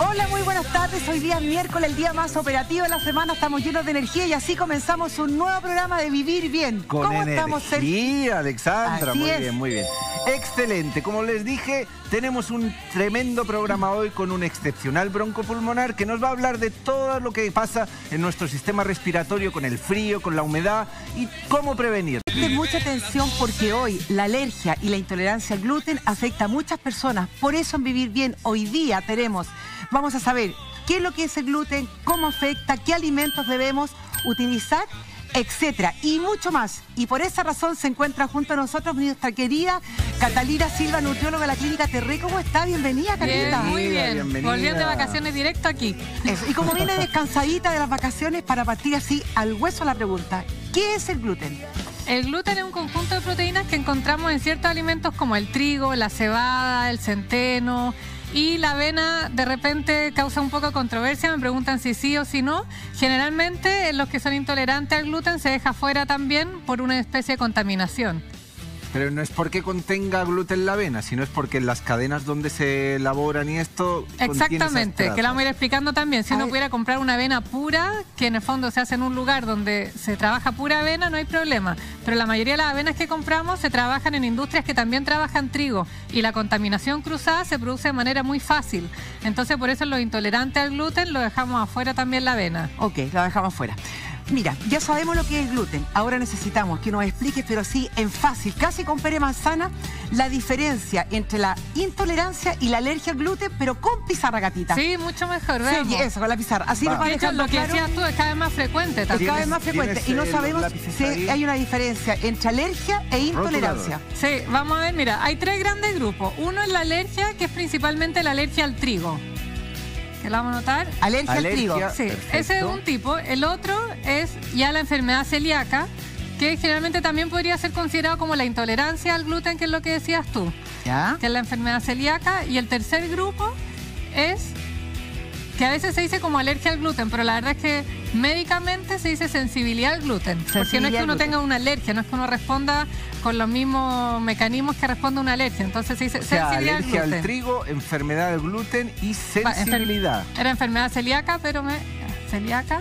Hola, muy buenas tardes. Hoy día es miércoles, el día más operativo de la semana. Estamos llenos de energía y así comenzamos un nuevo programa de Vivir Bien. ¿Cómo estamos, Sergio? Sí, Alexandra, muy bien, muy bien. Excelente. Como les dije, tenemos un tremendo programa hoy con un excepcional broncopulmonar que nos va a hablar de todo lo que pasa en nuestro sistema respiratorio con el frío, con la humedad y cómo prevenir. Presten mucha atención porque hoy la alergia y la intolerancia al gluten afecta a muchas personas. Por eso en Vivir Bien hoy día vamos a saber qué es lo que es el gluten, cómo afecta, qué alimentos debemos utilizar, etcétera, y mucho más. Y por esa razón se encuentra junto a nosotros nuestra querida Catalina Silva, nutrióloga de la Clínica Terré. ¿Cómo está? Bienvenida, Catalina. Muy bien. Bienvenida. Volviendo de vacaciones directo aquí. Eso. Y como viene descansadita de las vacaciones, para partir así al hueso la pregunta, ¿qué es el gluten? El gluten es un conjunto de proteínas que encontramos en ciertos alimentos como el trigo, la cebada, el centeno. Y la avena de repente causa un poco de controversia, me preguntan si sí o si no. Generalmente los que son intolerantes al gluten se deja fuera también por una especie de contaminación. Pero no es porque contenga gluten la avena, sino es porque en las cadenas donde se elaboran y esto... Exactamente, que la vamos a ir explicando también. Si uno pudiera comprar una avena pura, que en el fondo se hace en un lugar donde se trabaja pura avena, no hay problema. Pero la mayoría de las avenas que compramos se trabajan en industrias que también trabajan trigo. Y la contaminación cruzada se produce de manera muy fácil. Entonces por eso los intolerantes al gluten lo dejamos afuera también la avena. Ok, la dejamos afuera. Mira, ya sabemos lo que es el gluten. Ahora necesitamos que nos expliques, pero sí en fácil, casi con pere manzana, la diferencia entre la intolerancia y la alergia al gluten, pero con pizarra, gatita. Sí, mucho mejor, ¿ves? Sí, eso, con la pizarra. Así nos va de hecho, lo que decías tú es cada vez más frecuente también. Es cada vez más frecuente. Y no sabemos si hay una diferencia entre alergia e intolerancia. Sí, vamos a ver, mira, hay tres grandes grupos. Uno es la alergia, que es principalmente la alergia al trigo. ¿Que la vamos a notar? Alergia al trigo. Sí, perfecto. Ese es un tipo. El otro es ya la enfermedad celíaca, que generalmente también podría ser considerado como la intolerancia al gluten, que es lo que decías tú. ¿Ya? Que es la enfermedad celíaca. Y el tercer grupo es que a veces se dice como alergia al gluten, pero la verdad es que médicamente se dice sensibilidad al gluten. Porque no es que uno tenga una alergia, no es que uno responda con los mismos mecanismos que responde a una alergia. Entonces se dice sensibilidad al gluten. Alergia al trigo, enfermedad del gluten y sensibilidad. Era enfermedad celíaca, pero celíaca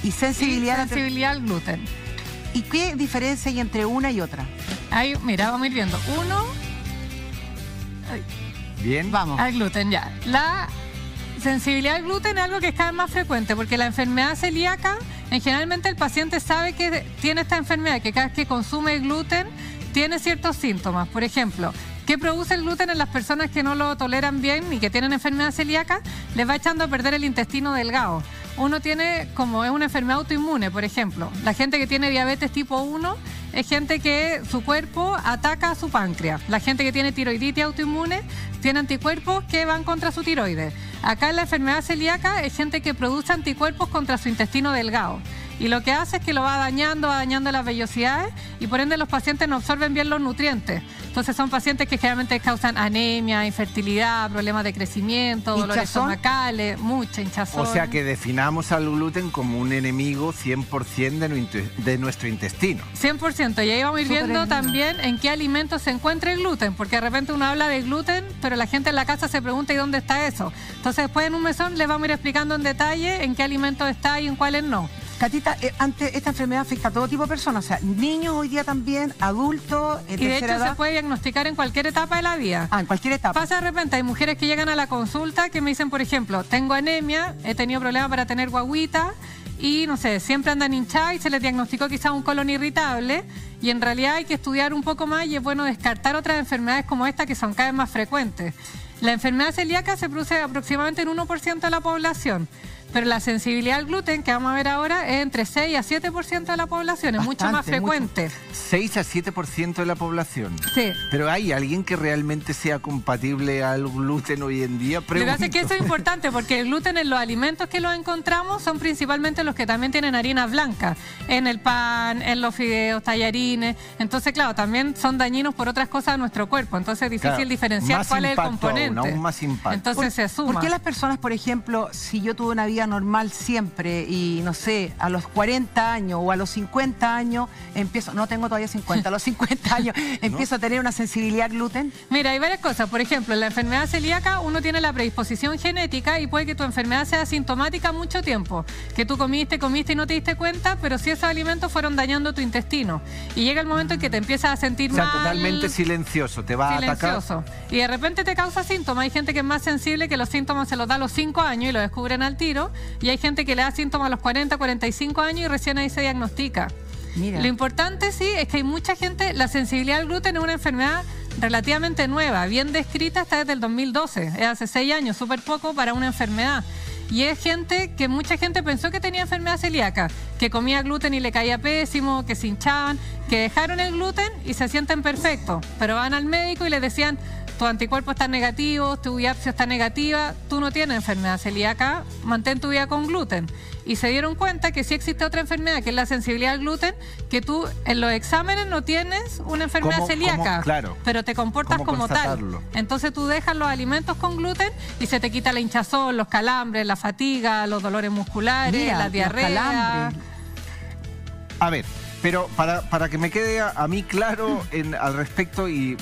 y sensibilidad al gluten. ¿Y qué diferencia hay entre una y otra? Ahí, mira, vamos a ir viendo. Uno. Bien. Vamos. Al gluten, ya. La sensibilidad al gluten es algo que es cada vez más frecuente, porque la enfermedad celíaca, generalmente el paciente sabe que tiene esta enfermedad, que cada vez que consume gluten tiene ciertos síntomas. Por ejemplo, ¿qué produce el gluten en las personas que no lo toleran bien y que tienen enfermedad celíaca? Les va echando a perder el intestino delgado. Uno tiene, como es una enfermedad autoinmune, por ejemplo, la gente que tiene diabetes tipo 1 es gente que su cuerpo ataca a su páncreas. La gente que tiene tiroiditis autoinmune tiene anticuerpos que van contra su tiroides. Acá en la enfermedad celíaca es gente que produce anticuerpos contra su intestino delgado. Y lo que hace es que lo va dañando las vellosidades y por ende los pacientes no absorben bien los nutrientes. Entonces son pacientes que generalmente causan anemia, infertilidad, problemas de crecimiento, dolores estomacales, mucha hinchazón. O sea que definamos al gluten como un enemigo 100% de nuestro intestino. 100%. Y ahí vamos a ir viendo también en qué alimentos se encuentra el gluten, porque de repente uno habla de gluten, pero la gente en la casa se pregunta ¿y dónde está eso? Entonces después en un mesón les vamos a ir explicando en detalle en qué alimentos está y en cuáles no. Catita, esta enfermedad afecta a todo tipo de personas, o sea, niños hoy día también, adultos, y de hecho se puede diagnosticar en cualquier etapa de la vida. Ah, en cualquier etapa. Pasa de repente, hay mujeres que llegan a la consulta que me dicen, por ejemplo, tengo anemia, he tenido problemas para tener guagüita y, no sé, siempre andan hinchadas y se les diagnosticó quizás un colon irritable y en realidad hay que estudiar un poco más y es bueno descartar otras enfermedades como esta que son cada vez más frecuentes. La enfermedad celíaca se produce aproximadamente en 1% de la población. Pero la sensibilidad al gluten, que vamos a ver ahora, es entre 6 a 7% de la población, es mucho más frecuente. 6 a 7% de la población. Sí. Pero ¿hay alguien que realmente sea compatible al gluten hoy en día? Lo que pasa es que eso es importante, porque el gluten en los alimentos que lo encontramos son principalmente los que también tienen harinas blancas, en el pan, en los fideos, tallarines. Entonces, claro, también son dañinos por otras cosas de nuestro cuerpo. Entonces es difícil diferenciar cuál es el componente. Aún más impacto. Entonces se suma. ¿Por qué las personas, por ejemplo, si yo tuve una vida vida normal siempre y no sé, a los 40 años o a los 50 años empiezo, no tengo todavía 50, a los 50 años empiezo a tener una sensibilidad al gluten? Mira, hay varias cosas. Por ejemplo, en la enfermedad celíaca uno tiene la predisposición genética y puede que tu enfermedad sea asintomática mucho tiempo. Que tú comiste y no te diste cuenta, pero si esos alimentos fueron dañando tu intestino. Y llega el momento en que te empiezas a sentir mal. Totalmente silencioso, te va a atacar. Y de repente te causa síntomas. Hay gente que es más sensible, que los síntomas se los da a los 5 años y lo descubren al tiro. Y hay gente que le da síntomas a los 40, 45 años y recién ahí se diagnostica. Mira. Lo importante sí es que hay mucha gente, la sensibilidad al gluten es una enfermedad relativamente nueva, bien descrita, está desde el 2012, es hace 6 años, súper poco para una enfermedad. Y es gente que mucha gente pensó que tenía enfermedad celíaca, que comía gluten y le caía pésimo, que se hinchaban, que dejaron el gluten y se sienten perfectos, pero van al médico y les decían, tus anticuerpos están negativos, tu biopsia está negativa, tú no tienes enfermedad celíaca, mantén tu vida con gluten. Y se dieron cuenta que sí existe otra enfermedad, que es la sensibilidad al gluten, que tú en los exámenes no tienes una enfermedad celíaca, claro, pero te comportas como tal. Entonces tú dejas los alimentos con gluten y se te quita la hinchazón, los calambres, la fatiga, los dolores musculares, la diarrea. A ver, pero para que me quede a mí claro al respecto y...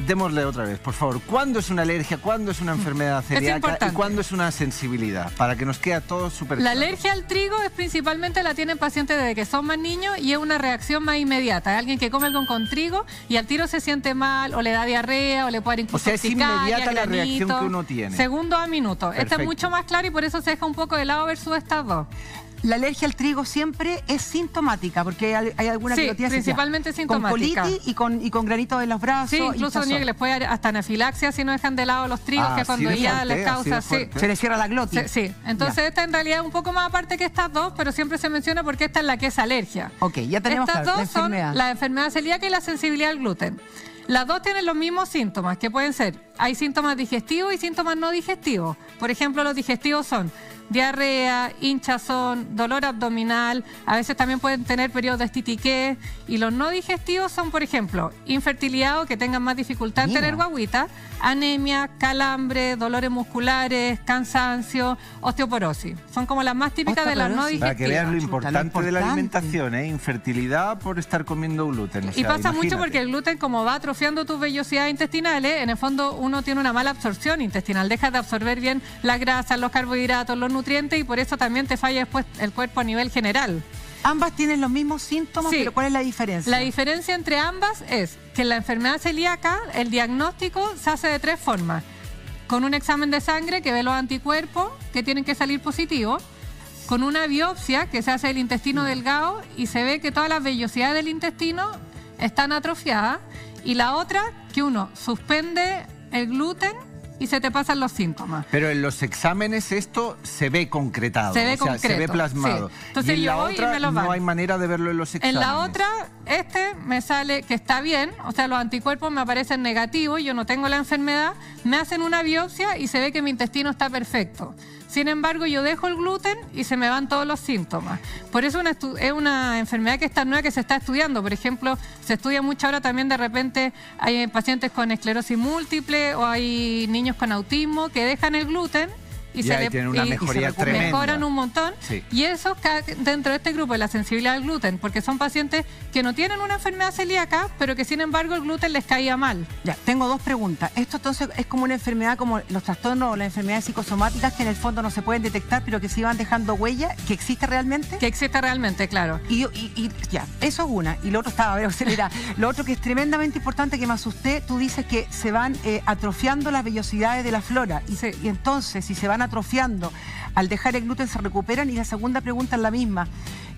Démosle otra vez, por favor. ¿Cuándo es una alergia? ¿Cuándo es una enfermedad celíaca? ¿Y cuándo es una sensibilidad? Para que nos quede todo súper claro. La alergia al trigo es principalmente la tienen pacientes desde que son más niños y es una reacción más inmediata. Hay alguien que come algo con trigo y al tiro se siente mal o le da diarrea o le puede dar incluso urticaria, es inmediata granito, la reacción que uno tiene. Segundos a minutos. Perfecto. Esta es mucho más clara y por eso se deja un poco de lado versus estas dos. La alergia al trigo siempre es sintomática, porque hay algunas que lo tienen principalmente sintomática. Con colitis y con granitos en los brazos. Sí, incluso que les puede dar hasta anafilaxia si no dejan de lado los trigos, que cuando ya les causa... Se les cierra la glotis. Sí, entonces esta en realidad es un poco más aparte que estas dos, pero siempre se menciona porque esta es la que es alergia. Ok, ya tenemos estas dos son la enfermedad celíaca y la sensibilidad al gluten. Las dos tienen los mismos síntomas, que pueden ser, hay síntomas digestivos y síntomas no digestivos. Por ejemplo, los digestivos son diarrea, hinchazón, dolor abdominal, a veces también pueden tener periodos de estitiquez, y los no digestivos son, por ejemplo, infertilidad o que tengan más dificultad en tener guagüita, anemia, calambre, dolores musculares, cansancio, osteoporosis. Son como las más típicas de las no digestivas. Para que vean lo importante de la alimentación, infertilidad por estar comiendo gluten. Y pasa mucho porque el gluten, como va atrofiando tus vellosidades intestinales, en el fondo uno tiene una mala absorción intestinal, deja de absorber bien las grasas, los carbohidratos, los nutrientes, y por eso también te falla después el cuerpo a nivel general. Ambas tienen los mismos síntomas, pero ¿cuál es la diferencia? La diferencia entre ambas es que en la enfermedad celíaca el diagnóstico se hace de 3 formas. Con un examen de sangre que ve los anticuerpos que tienen que salir positivos, con una biopsia que se hace del intestino delgado y se ve que todas las vellosidades del intestino están atrofiadas, y la otra que uno suspende el gluten y se te pasan los síntomas. Pero en los exámenes esto se ve concretado, se ve plasmado. Sí. Entonces y en la otra no hay manera de verlo en los exámenes. En la otra, me sale que está bien, o sea, los anticuerpos me aparecen negativos, yo no tengo la enfermedad, me hacen una biopsia y se ve que mi intestino está perfecto. Sin embargo, yo dejo el gluten y se me van todos los síntomas. Por eso es una enfermedad que está nueva, que se está estudiando. Por ejemplo, se estudia mucho ahora también, de repente hay pacientes con esclerosis múltiple o hay niños con autismo que dejan el gluten y tienen una mejoría tremenda. Mejoran un montón. Sí. Y eso dentro de este grupo de la sensibilidad al gluten, porque son pacientes que no tienen una enfermedad celíaca, pero que sin embargo el gluten les caía mal. Ya, tengo 2 preguntas. Esto entonces es como una enfermedad como los trastornos o las enfermedades psicosomáticas que en el fondo no se pueden detectar, pero que sí van dejando huella, ¿que existe realmente? Que existe realmente, claro. Y ya, eso es una. Y lo otro estaba, a ver, lo otro que es tremendamente importante, que me asusté, tú dices que se van atrofiando las vellosidades de la flora. Y entonces, si se van atrofiando, al dejar el gluten se recuperan. Y la segunda pregunta es la misma.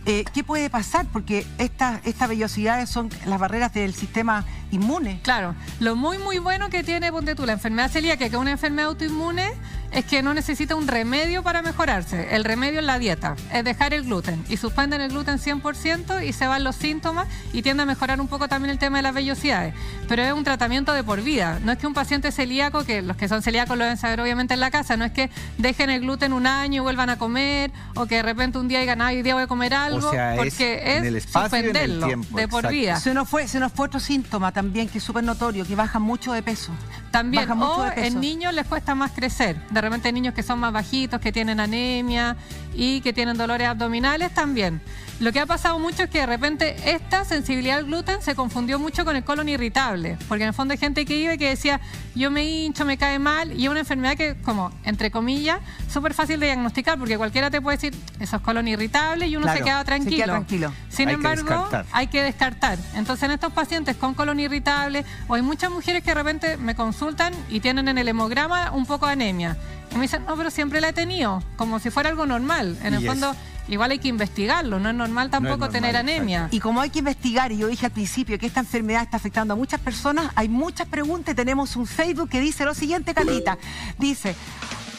¿Qué puede pasar? Porque estas vellosidades son las barreras del sistema inmune. Claro, lo muy bueno que tiene, ponte tú, la enfermedad celíaca, que es una enfermedad autoinmune, es que no necesita un remedio para mejorarse. El remedio es la dieta, es dejar el gluten. Y suspenden el gluten 100% y se van los síntomas y tiende a mejorar un poco también el tema de las vellosidades. Pero es un tratamiento de por vida. No es que un paciente celíaco, que los que son celíacos lo deben saber obviamente en la casa, no es que dejen el gluten un año y vuelvan a comer, o que de repente un día digan, hoy día voy a comer algo, porque es en el espacio suspenderlo y en el tiempo, de por vida. Se nos fue otro síntoma también que es súper notorio, que bajan mucho de peso. También, o en niños les cuesta más crecer. de repente niños que son más bajitos, que tienen anemia y que tienen dolores abdominales también. Lo que ha pasado mucho es que de repente esta sensibilidad al gluten se confundió mucho con el colon irritable, porque en el fondo hay gente que iba y que decía, yo me hincho, me cae mal, y es una enfermedad que, como, entre comillas, súper fácil de diagnosticar, porque cualquiera te puede decir, eso es colon irritable, y uno se queda tranquilo. Sin embargo, hay que descartar. Entonces, en estos pacientes con colon irritable, o hay muchas mujeres que de repente me consultan y tienen en el hemograma un poco de anemia. Y me dicen, no, pero siempre la he tenido, como si fuera algo normal. En el fondo, igual hay que investigarlo, no es normal tampoco tener anemia. Exacto. Y como hay que investigar, y yo dije al principio que esta enfermedad está afectando a muchas personas, hay muchas preguntas. Tenemos un Facebook que dice lo siguiente, Catita. Dice,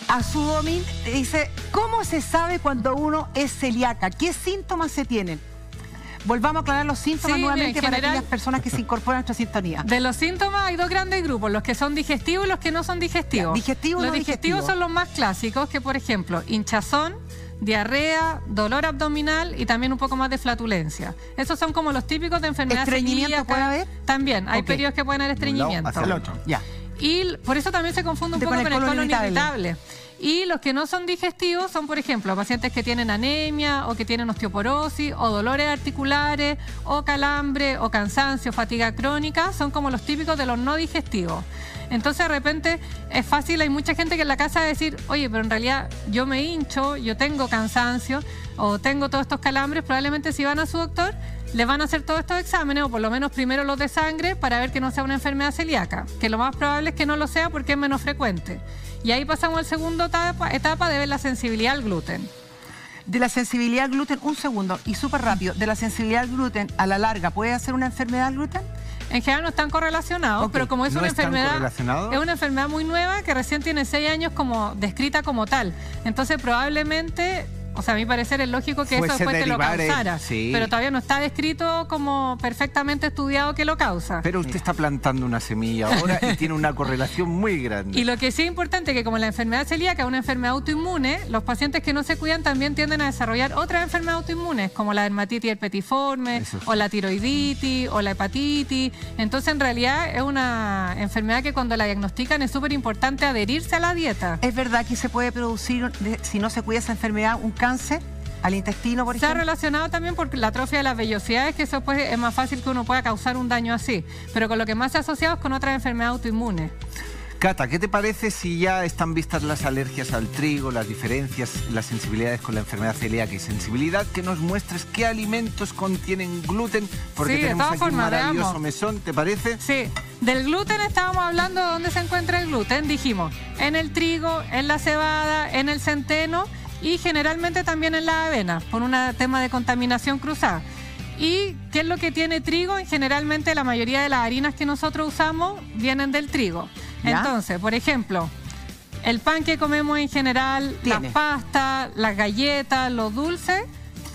a su domin, dice, ¿cómo se sabe cuando uno es celíaca? ¿Qué síntomas se tienen? Volvamos a aclarar los síntomas nuevamente para aquellas personas que se incorporan a nuestra sintonía. De los síntomas hay dos grandes grupos, los que son digestivos y los que no son digestivos. Los digestivos son los más clásicos, que por ejemplo, hinchazón, diarrea, dolor abdominal y también un poco más de flatulencia. Esos son como los típicos de enfermedad celíaca. ¿Estreñimiento puede haber? También, hay periodos que pueden haber estreñimiento. Hacia el otro. Ya. Y por eso también se confunde un poco con el colon irritable. Y los que no son digestivos son, por ejemplo, pacientes que tienen anemia o que tienen osteoporosis o dolores articulares o calambre o cansancio, fatiga crónica, son como los típicos de los no digestivos. Entonces de repente es fácil, hay mucha gente que en la casa va a decir, oye, pero en realidad yo me hincho, yo tengo cansancio o tengo todos estos calambres. Probablemente si van a su doctor le van a hacer todos estos exámenes, o por lo menos primero los de sangre, para ver que no sea una enfermedad celíaca, que lo más probable es que no lo sea porque es menos frecuente. Y ahí pasamos al segundo etapa de ver la sensibilidad al gluten. De la sensibilidad al gluten, un segundo, y súper rápido, de la sensibilidad al gluten a la larga, ¿puede hacer una enfermedad al gluten? En general no están correlacionados, pero como es una enfermedad muy nueva que recién tiene 6 años como descrita como tal. Entonces probablemente, o sea, a mi parecer es lógico que eso después te lo causara. Pero todavía no está descrito como perfectamente estudiado que lo causa. Pero usted está plantando una semilla ahora y tiene una correlación muy grande. Y lo que sí es importante es que como la enfermedad celíaca es una enfermedad autoinmune, los pacientes que no se cuidan también tienden a desarrollar otras enfermedades autoinmunes, como la dermatitis herpetiforme, o la tiroiditis, o la hepatitis. Entonces, en realidad, es una enfermedad que cuando la diagnostican es súper importante adherirse a la dieta. ¿Es verdad que se puede producir, si no se cuida esa enfermedad, un cáncer al intestino, por ejemplo? Está relacionado también por la atrofia de las vellosidades, que eso pues, es más fácil que uno pueda causar un daño así. Pero con lo que más se ha asociado es con otras enfermedades autoinmunes. Cata, ¿qué te parece si ya están vistas las alergias al trigo, las diferencias, las sensibilidades con la enfermedad celíaca y sensibilidad? Que nos muestres qué alimentos contienen gluten, porque tenemos aquí un maravilloso mesón, ¿te parece? Sí, del gluten estábamos hablando de dónde se encuentra el gluten, dijimos, en el trigo, en la cebada, en el centeno y generalmente también en la avena, por un tema de contaminación cruzada. ¿Y qué es lo que tiene trigo? Generalmente la mayoría de las harinas que nosotros usamos vienen del trigo. ¿Ya? Entonces, por ejemplo, el pan que comemos en general, las pastas, las galletas, los dulces,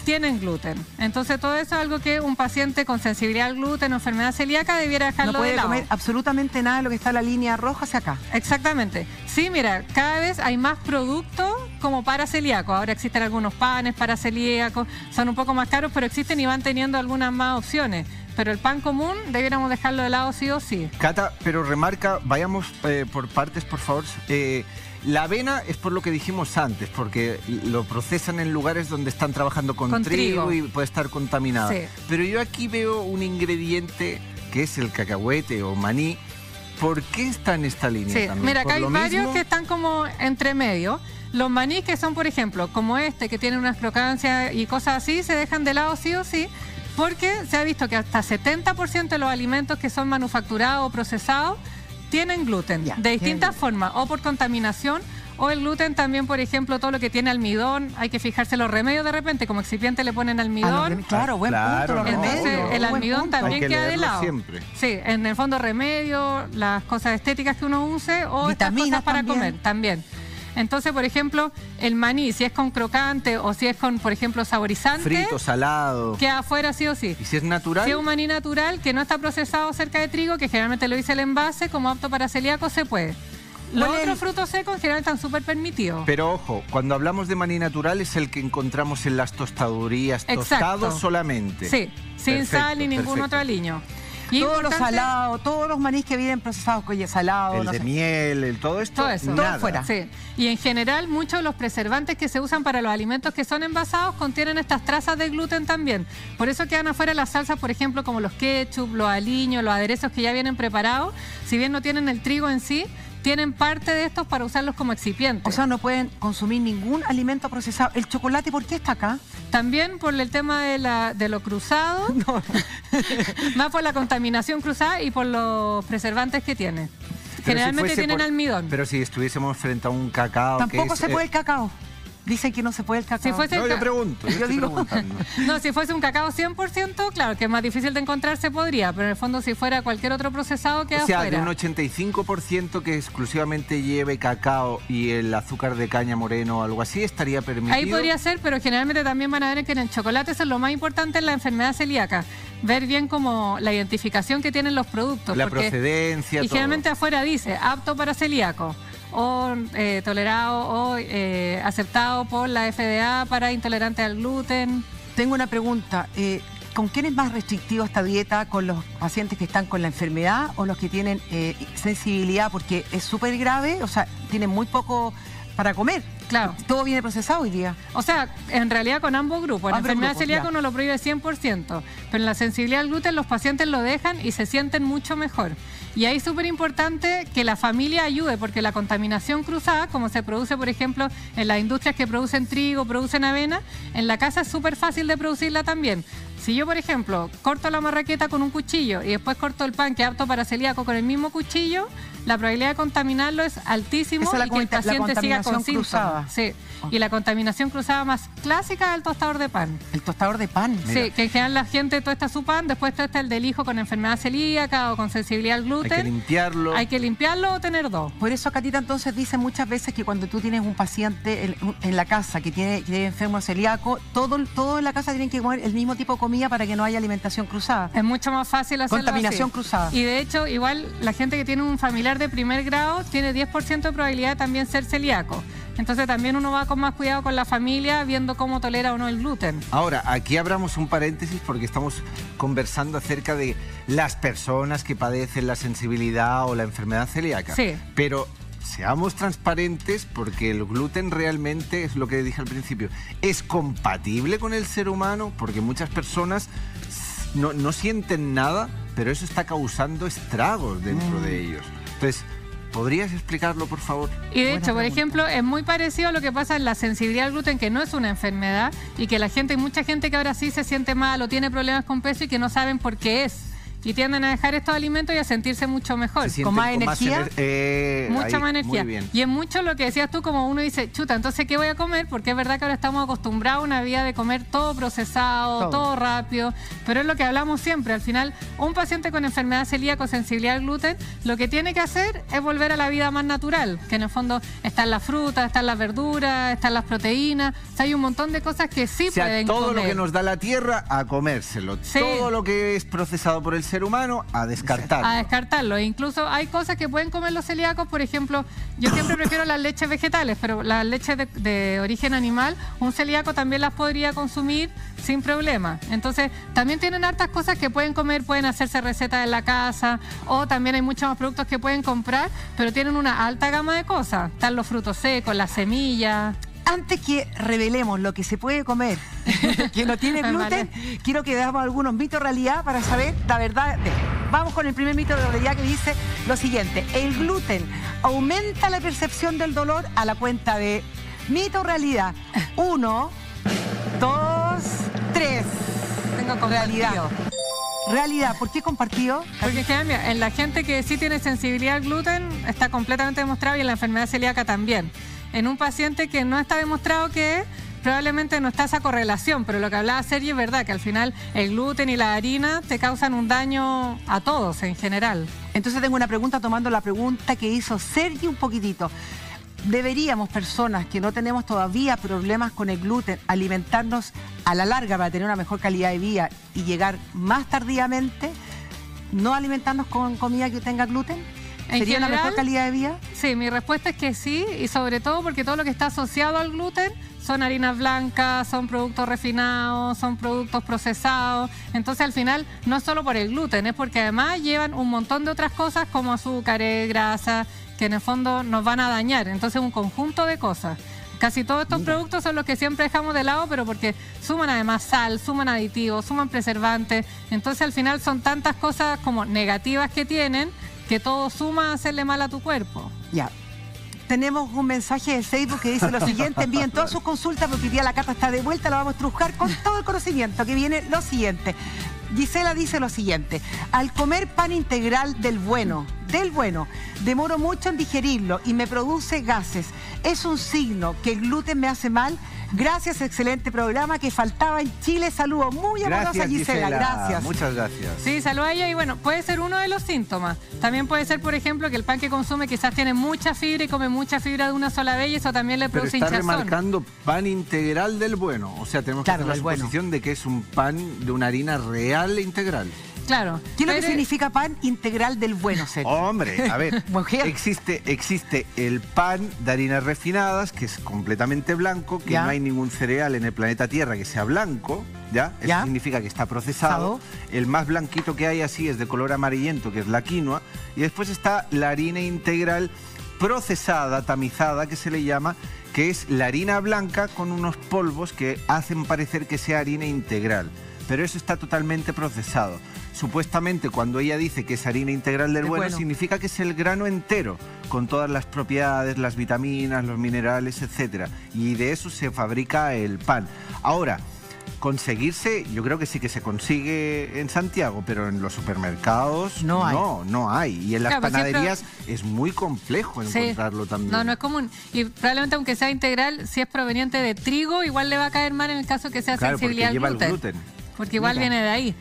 tienen gluten. Entonces, todo eso es algo que un paciente con sensibilidad al gluten o enfermedad celíaca debiera dejarlo de lado. No puede comer absolutamente nada de lo que está en la línea roja hacia acá. Exactamente. Sí, mira, cada vez hay más productos como para celíacos. Ahora existen algunos panes para celíacos, son un poco más caros, pero existen y van teniendo algunas más opciones. Pero el pan común debiéramos dejarlo de lado sí o sí. Cata, pero remarca, vayamos por partes, por favor. La avena es por lo que dijimos antes, porque lo procesan en lugares donde están trabajando con trigo y puede estar contaminado. Sí. Pero yo aquí veo un ingrediente que es el cacahuete o maní. ¿Por qué está en esta línea también? Mira, acá hay varios que están como entre medio. Los manís que son, por ejemplo, como este, que tienen unas crocancias y cosas así, se dejan de lado sí o sí, porque se ha visto que hasta 70% de los alimentos que son manufacturados o procesados tienen gluten, de distintas formas, o por contaminación, o el gluten también, por ejemplo, todo lo que tiene almidón, hay que fijarse los remedios de repente, como excipiente le ponen almidón. Claro, buen punto, los remedios. Entonces, el almidón también queda de lado. Siempre. Sí, en el fondo remedios, las cosas estéticas que uno use, o vitaminas, estas cosas para comer también. Entonces, por ejemplo, el maní, si es con crocante o si es con, por ejemplo, saborizante, frito, salado, queda afuera sí o sí. ¿Y si es natural? Si es un maní natural que no está procesado cerca de trigo, que generalmente lo dice el envase, como apto para celíacos, se puede. Los otros frutos secos en general están súper permitidos. Pero ojo, cuando hablamos de maní natural es el que encontramos en las tostadurías, tostado solamente. Sí, sin sal ni ningún otro aliño. Todos los salados, todos los manís que vienen procesados, oye, salado, el de miel, todo esto, todo eso, nada. Todo fuera. Sí. Y en general muchos de los preservantes que se usan para los alimentos que son envasados contienen estas trazas de gluten también. Por eso quedan afuera las salsas, por ejemplo, como los ketchup, los aliños, los aderezos que ya vienen preparados. Si bien no tienen el trigo en sí, tienen parte de estos para usarlos como excipientes. O sea, no pueden consumir ningún alimento procesado. ¿El chocolate por qué está acá? También por el tema de lo cruzado, No. más por la contaminación cruzada y por los preservantes que tiene. Generalmente tienen almidón. Pero si estuviésemos frente a un cacao... Tampoco se puede el cacao. Dicen que no se puede el cacao. Si fuese No, yo pregunto. Yo estoy preguntando. No, si fuese un cacao 100%, claro, que es más difícil de encontrar, se podría, pero en el fondo si fuera cualquier otro procesado queda O sea, fuera. de un 85% que exclusivamente lleve cacao y el azúcar de caña moreno o algo así, estaría permitido. Ahí podría ser, pero generalmente también van a ver que en el chocolate eso es lo más importante en la enfermedad celíaca. Ver bien como la identificación que tienen los productos. La procedencia, y todo. generalmente afuera dice apto para celíaco, o tolerado o aceptado por la FDA para intolerante al gluten. Tengo una pregunta. ¿Con quién es más restrictiva esta dieta? ¿Con los pacientes que están con la enfermedad o los que tienen sensibilidad? Porque es súper grave, o sea, tienen muy poco para comer. Claro. Todo viene procesado hoy día. O sea, en realidad con ambos grupos. En la enfermedad celíaca ya. uno lo prohíbe 100%, pero en la sensibilidad al gluten los pacientes lo dejan y se sienten mucho mejor. Y ahí es súper importante que la familia ayude, porque la contaminación cruzada, como se produce, por ejemplo, en las industrias que producen trigo, producen avena, en la casa es súper fácil de producirla también. Si yo, por ejemplo, corto la marraqueta con un cuchillo y después corto el pan que es apto para celíaco con el mismo cuchillo, la probabilidad de contaminarlo es altísimo y que el paciente siga con síntomas. Sí. Y la contaminación cruzada más clásica es el tostador de pan. El tostador de pan. Sí, que en general la gente tuesta su pan, después tuesta el del hijo con enfermedad celíaca o con sensibilidad al gluten. Hay que limpiarlo. Hay que limpiarlo o tener dos. Por eso, Catita, entonces dicen muchas veces que cuando tú tienes un paciente en la casa que tiene enfermo celíaco, todo en la casa tienen que comer el mismo tipo de comida para que no haya alimentación cruzada. Es mucho más fácil hacerlo Contaminación así. cruzada. Y de hecho, igual la gente que tiene un familiar de primer grado tiene 10% de probabilidad de también ser celíaco. Entonces también uno va con más cuidado con la familia, viendo cómo tolera o no el gluten. Ahora, aquí abramos un paréntesis porque estamos conversando acerca de las personas que padecen la sensibilidad o la enfermedad celíaca. Sí. Pero seamos transparentes porque el gluten realmente, es lo que dije al principio, es compatible con el ser humano porque muchas personas no sienten nada, pero eso está causando estragos dentro de ellos. Entonces, ¿podrías explicarlo, por favor? Y de Buena hecho, por pregunta. ejemplo, es muy parecido a lo que pasa en la sensibilidad al gluten, que no es una enfermedad, y que hay mucha gente que ahora sí se siente mal o tiene problemas con peso y que no saben por qué es. Y tienden a dejar estos alimentos y a sentirse mucho mejor. Se ¿Con sienten más energía? Mucha más energía. Muy bien. Y es mucho lo que decías tú, como uno dice, chuta, entonces ¿qué voy a comer? Porque es verdad que ahora estamos acostumbrados a una vida de comer todo procesado, todo rápido, pero es lo que hablamos siempre. Al final, un paciente con enfermedad celíaca o sensibilidad al gluten, lo que tiene que hacer es volver a la vida más natural, que en el fondo están las frutas, están las verduras, están las proteínas, o sea, hay un montón de cosas que sí O sea, pueden todo comer. lo que nos da la tierra, a comérselo. Sí. Todo lo que es procesado por el ser humano, a descartarlo. A descartarlo. E incluso hay cosas que pueden comer los celíacos, por ejemplo, yo siempre prefiero las leches vegetales, pero las leches de origen animal, un celíaco también las podría consumir sin problema. Entonces, también tienen hartas cosas que pueden comer, pueden hacerse recetas en la casa, o también hay muchos más productos que pueden comprar, pero tienen una alta gama de cosas. Están los frutos secos, las semillas. Antes que revelemos lo que se puede comer, que no tiene gluten, quiero que veamos algunos mitos realidad para saber la verdad. Vamos con el primer mito de realidad que dice lo siguiente: el gluten aumenta la percepción del dolor. A la cuenta de mito realidad. 1, 2, 3. Tengo compartido. Realidad, ¿por qué compartido? Porque en general, mira, en la gente que sí tiene sensibilidad al gluten está completamente demostrado, y en la enfermedad celíaca también. En un paciente que no está demostrado que es, probablemente no está esa correlación, pero lo que hablaba Sergio es verdad, que al final el gluten y la harina te causan un daño a todos en general. Entonces tengo una pregunta, tomando la pregunta que hizo Sergio un poquitito. ¿Deberíamos, personas que no tenemos todavía problemas con el gluten, alimentarnos a la larga para tener una mejor calidad de vida y llegar más tardíamente, no alimentarnos con comida que tenga gluten? ¿Sería una mejor calidad de vida? Sí, mi respuesta es que sí, y sobre todo porque todo lo que está asociado al gluten son harinas blancas, son productos refinados, son productos procesados. Entonces, al final, no es solo por el gluten, es porque además llevan un montón de otras cosas como azúcares, grasa, que en el fondo nos van a dañar. Entonces, un conjunto de cosas. Casi todos estos productos son los que siempre dejamos de lado, pero porque suman además sal, suman aditivos, suman preservantes. Entonces, al final, son tantas cosas como negativas que tienen que todo suma a hacerle mal a tu cuerpo. Ya. Tenemos un mensaje de Facebook que dice lo siguiente: envíen todas sus consultas porque hoy día la Cata está de vuelta, la vamos a estrujar con todo el conocimiento, que viene lo siguiente. Gisela dice lo siguiente: al comer pan integral del bueno, demoro mucho en digerirlo y me produce gases. ¿Es un signo que el gluten me hace mal? Gracias, excelente programa que faltaba en Chile. Saludos muy amorosa, Gisela. Gracias. Muchas gracias. Sí, saludos a ella. Y bueno, puede ser uno de los síntomas. También puede ser, por ejemplo, que el pan que consume quizás tiene mucha fibra y come mucha fibra de una sola vez y eso también le produce hinchazón. Pero está remarcando pan integral del bueno. O sea, tenemos que hacer la suposición de que es un pan de una harina real e integral. Claro. ¿Qué es lo que significa pan integral del bueno, Sergio? Hombre, a ver, existe el pan de harinas refinadas, que es completamente blanco, que no hay ningún cereal en el planeta Tierra que sea blanco, ¿ya? Eso significa que está procesado. El más blanquito que hay así es de color amarillento, que es la quinoa. Y después está la harina integral procesada, tamizada, que se le llama, que es la harina blanca con unos polvos que hacen parecer que sea harina integral. Pero eso está totalmente procesado. Supuestamente, cuando ella dice que es harina integral del bueno, significa que es el grano entero, con todas las propiedades, las vitaminas, los minerales, etc. Y de eso se fabrica el pan. Ahora, conseguirse, yo creo que sí que se consigue en Santiago, pero en los supermercados no hay. Y en las panaderías es muy complejo encontrarlo también. No es común. Y probablemente, aunque sea integral, si es proveniente de trigo, igual le va a caer mal en el caso que sea sensibilidad al gluten. Lleva el gluten. Porque igual viene de ahí.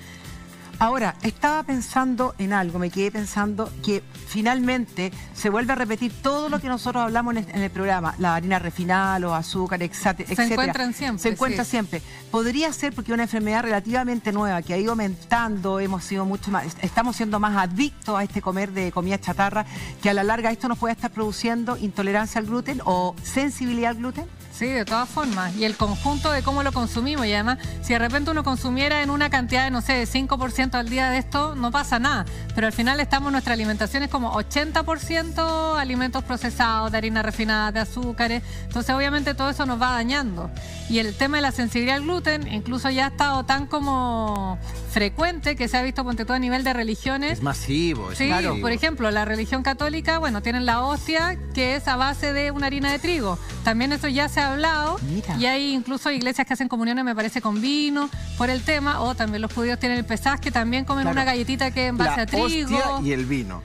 Ahora, estaba pensando en algo, me quedé pensando que finalmente se vuelve a repetir todo lo que nosotros hablamos en el programa, la harina refinada, los azúcares, etcétera. Se encuentran siempre. Se encuentra siempre. Podría ser porque es una enfermedad relativamente nueva que ha ido aumentando, estamos siendo más adictos a este comer de comida chatarra, que a la larga esto nos puede estar produciendo intolerancia al gluten o sensibilidad al gluten. Sí, de todas formas. Y el conjunto de cómo lo consumimos. Y además, si de repente uno consumiera en una cantidad de, no sé, de 5% al día de esto, no pasa nada. Pero al final nuestra alimentación es como 80% alimentos procesados, de harina refinada, de azúcares. Entonces, obviamente, todo eso nos va dañando. Y el tema de la sensibilidad al gluten, incluso ya ha estado tan como frecuente que se ha visto, ponte tú, a nivel de religiones. Es masivo, sí, masivo. Por ejemplo, la religión católica, tienen la hostia, que es a base de una harina de trigo. También eso ya se ha hablado. Mira. Y hay incluso iglesias que hacen comuniones, me parece, con vino por el tema. O también los judíos tienen el pesaj, que también comen una galletita que es en base a trigo. La hostia y el vino.